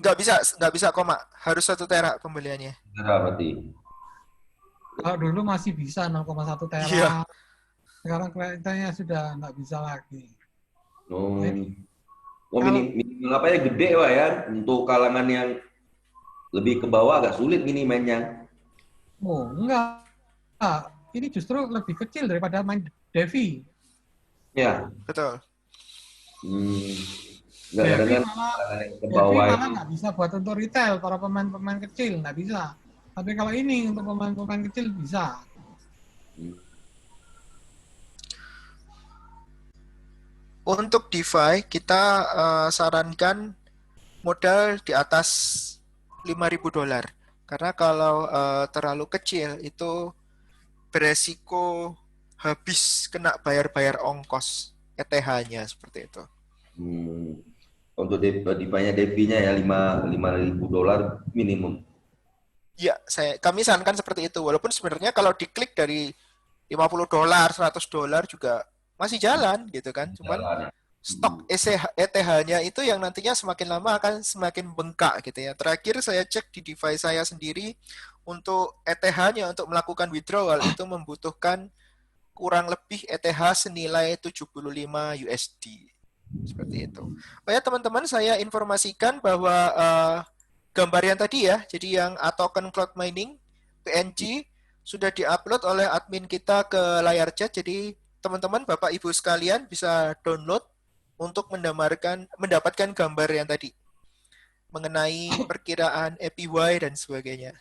nggak bisa koma. Harus 1 tera pembeliannya. Tera berarti. Kalau dulu masih bisa 0,1 tera. Iya. Sekarang kelihatannya sudah nggak bisa lagi. Oh, Kalau- minimal apa ya gede Pak ya, untuk kalangan yang lebih ke bawah agak sulit gini mainnya. Oh, enggak. Ini justru lebih kecil daripada main Devi. Ya. Betul. Nggak Devi kadang-kadang malah, kalangan yang ke Devi bawah malah itu. nggak bisa buat untuk retail, para pemain-pemain kecil nggak bisa. Tapi kalau ini untuk pemain-pemain kecil bisa. Untuk DeFi, kita sarankan modal di atas $5.000. Karena kalau terlalu kecil, itu beresiko habis kena bayar-bayar ongkos ETH-nya seperti itu. Untuk DeFi-nya ya $5.000 minimum. Ya, kami sarankan seperti itu. Walaupun sebenarnya kalau diklik dari $50, $100 juga masih jalan gitu kan. Cuman Jalan, ya. stok ETH-nya itu yang nantinya semakin lama akan semakin bengkak gitu ya. Terakhir saya cek di DeFi saya sendiri, untuk ETH-nya untuk melakukan withdrawal itu membutuhkan kurang lebih ETH senilai 75 USD. Seperti itu. Oh ya teman-teman, saya informasikan bahwa gambar yang tadi ya, jadi yang token cloud mining PNG sudah diupload oleh admin kita ke layar chat. Jadi teman-teman, Bapak Ibu sekalian bisa download untuk mendapatkan gambar yang tadi mengenai perkiraan APY dan sebagainya.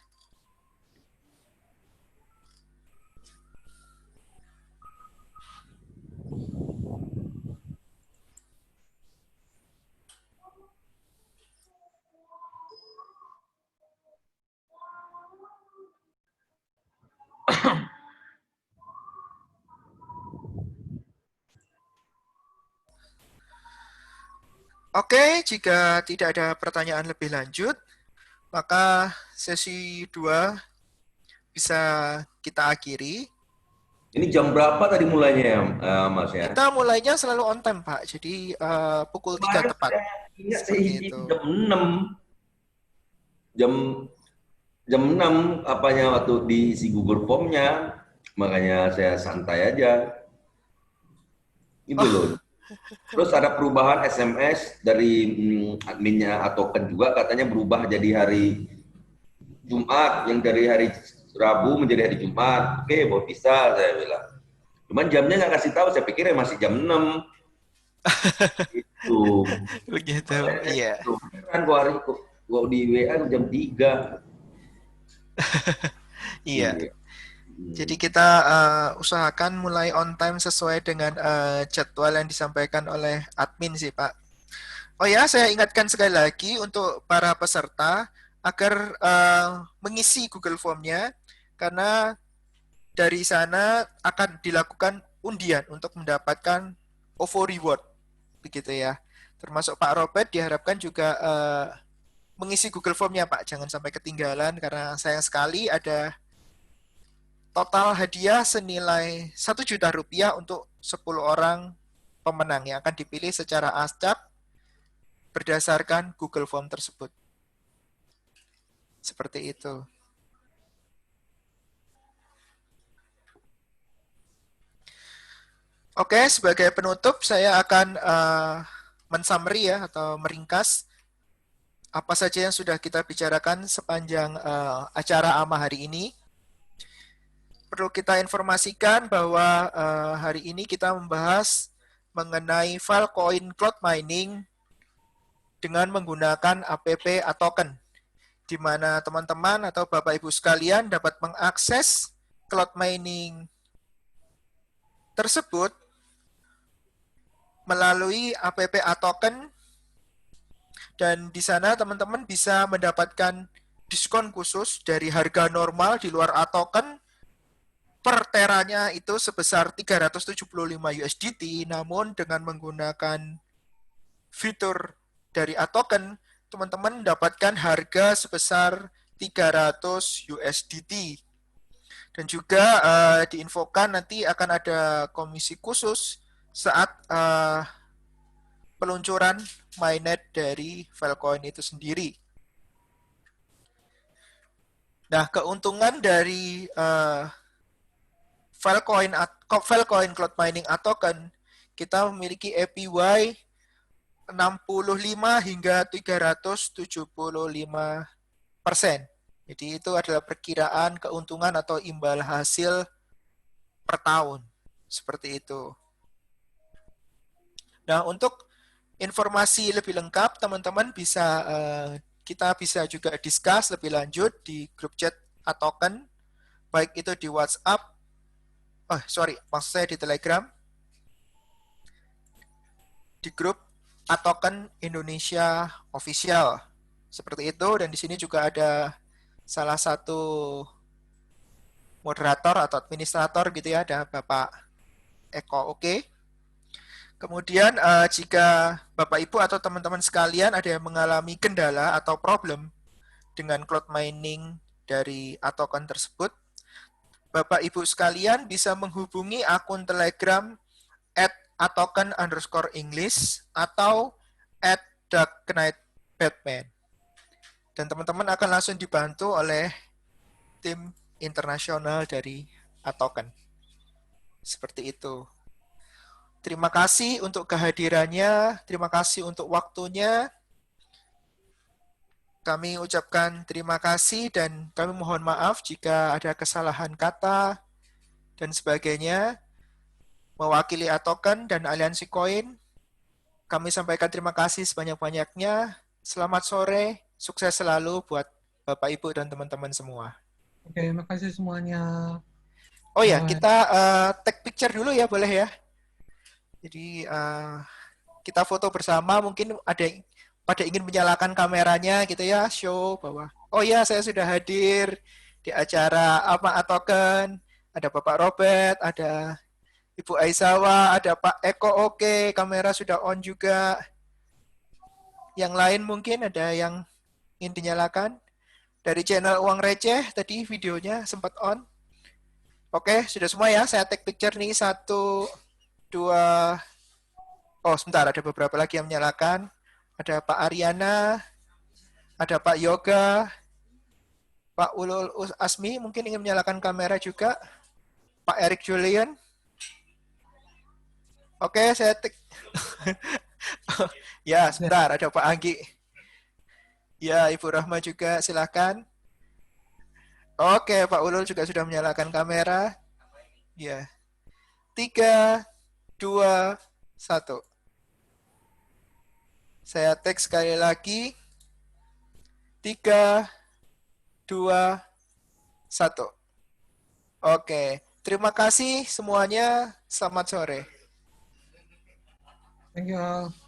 Oke, jika tidak ada pertanyaan lebih lanjut, maka sesi 2 bisa kita akhiri. Ini jam berapa tadi mulainya ya, Mas ya? Kita mulainya selalu on time, Pak. Jadi pukul 3 Kemarin tepat. saya ingat saya Seperti izin itu. jam 6. Jam jam 6 apanya waktu diisi Google Form-nya. Makanya saya santai aja. Gitu loh. Oh, Terus ada perubahan SMS dari adminnya atau kan juga katanya berubah jadi hari Jumat, yang dari hari Rabu menjadi hari Jumat. Oke, boleh bisa saya bilang. Cuman jamnya nggak kasih tahu, saya pikir ya masih jam 6. Itu. begitu. Makanya Iya. kan gua di WA jam 3. Iya. Iya. Jadi kita usahakan mulai on time sesuai dengan jadwal yang disampaikan oleh admin sih, Pak. Oh ya, saya ingatkan sekali lagi untuk para peserta agar mengisi Google Form-nya karena dari sana akan dilakukan undian untuk mendapatkan OVO reward, begitu ya. Termasuk Pak Robert diharapkan juga mengisi Google Form-nya, Pak. Jangan sampai ketinggalan karena sayang sekali ada total hadiah senilai 1 juta rupiah untuk 10 orang pemenang yang akan dipilih secara acak berdasarkan Google Form tersebut. Seperti itu. Oke, sebagai penutup saya akan mensummary ya atau meringkas apa saja yang sudah kita bicarakan sepanjang acara AMA hari ini. Perlu kita informasikan bahwa hari ini kita membahas mengenai Filecoin Cloud Mining dengan menggunakan app token, di mana teman-teman atau Bapak Ibu sekalian dapat mengakses cloud mining tersebut melalui app token, dan di sana teman-teman bisa mendapatkan diskon khusus dari harga normal di luar token per teranya itu sebesar 375 USDT, namun dengan menggunakan fitur dari token, teman-teman mendapatkan harga sebesar 300 USDT. Dan juga diinfokan nanti akan ada komisi khusus saat peluncuran mainnet dari Filecoin itu sendiri. Nah, keuntungan dari Filecoin Cloud Mining token, kita memiliki APY 65 hingga 375%. Jadi itu adalah perkiraan keuntungan atau imbal hasil per tahun. Seperti itu. Nah, untuk informasi lebih lengkap, teman-teman bisa kita bisa juga discuss lebih lanjut di grup chat token, baik itu di WhatsApp, maksud saya di Telegram, di grup token Indonesia Official. Seperti itu, dan di sini juga ada salah satu moderator atau administrator gitu ya, ada Bapak Eko Oke. Kemudian jika Bapak Ibu atau teman-teman sekalian ada yang mengalami kendala atau problem dengan cloud mining dari token tersebut, Bapak Ibu sekalian bisa menghubungi akun Telegram @atoken_English atau @darkknightbatman. Dan teman-teman akan langsung dibantu oleh tim internasional dari token. Seperti itu. Terima kasih untuk kehadirannya, terima kasih untuk waktunya. Kami ucapkan terima kasih dan kami mohon maaf jika ada kesalahan kata dan sebagainya. Mewakili token dan aliansi koin, kami sampaikan terima kasih sebanyak-banyaknya. Selamat sore, sukses selalu buat Bapak, Ibu, dan teman-teman semua. Oke, makasih semuanya. Oh ya, Bye. kita take picture dulu ya, boleh ya? Jadi kita foto bersama, mungkin ada yang pada ingin menyalakan kameranya gitu ya, show bahwa, oh ya saya sudah hadir di acara AMA token, ada Bapak Robert, ada Ibu Aisawa, ada Pak Eko Oke, kamera sudah on juga. Yang lain mungkin ada yang ingin dinyalakan? Dari channel Uang Receh, tadi videonya sempat on. Oke, sudah semua ya. Saya take picture nih. 1, 2. Oh, sebentar. Ada beberapa lagi yang menyalakan. Ada Pak Ariana. Ada Pak Yoga. Pak Ulul Asmi mungkin ingin menyalakan kamera juga. Pak Eric Julian. Oke, saya take. Ya, sebentar. Ada Pak Anggi. Ya, Ibu Rahma juga. Silakan. Oke, Pak Ulul juga sudah menyalakan kamera. Ya. 3, 2, 1. Saya tag sekali lagi. 3, 2, 1. Oke. Terima kasih semuanya. Selamat sore. Thank you all.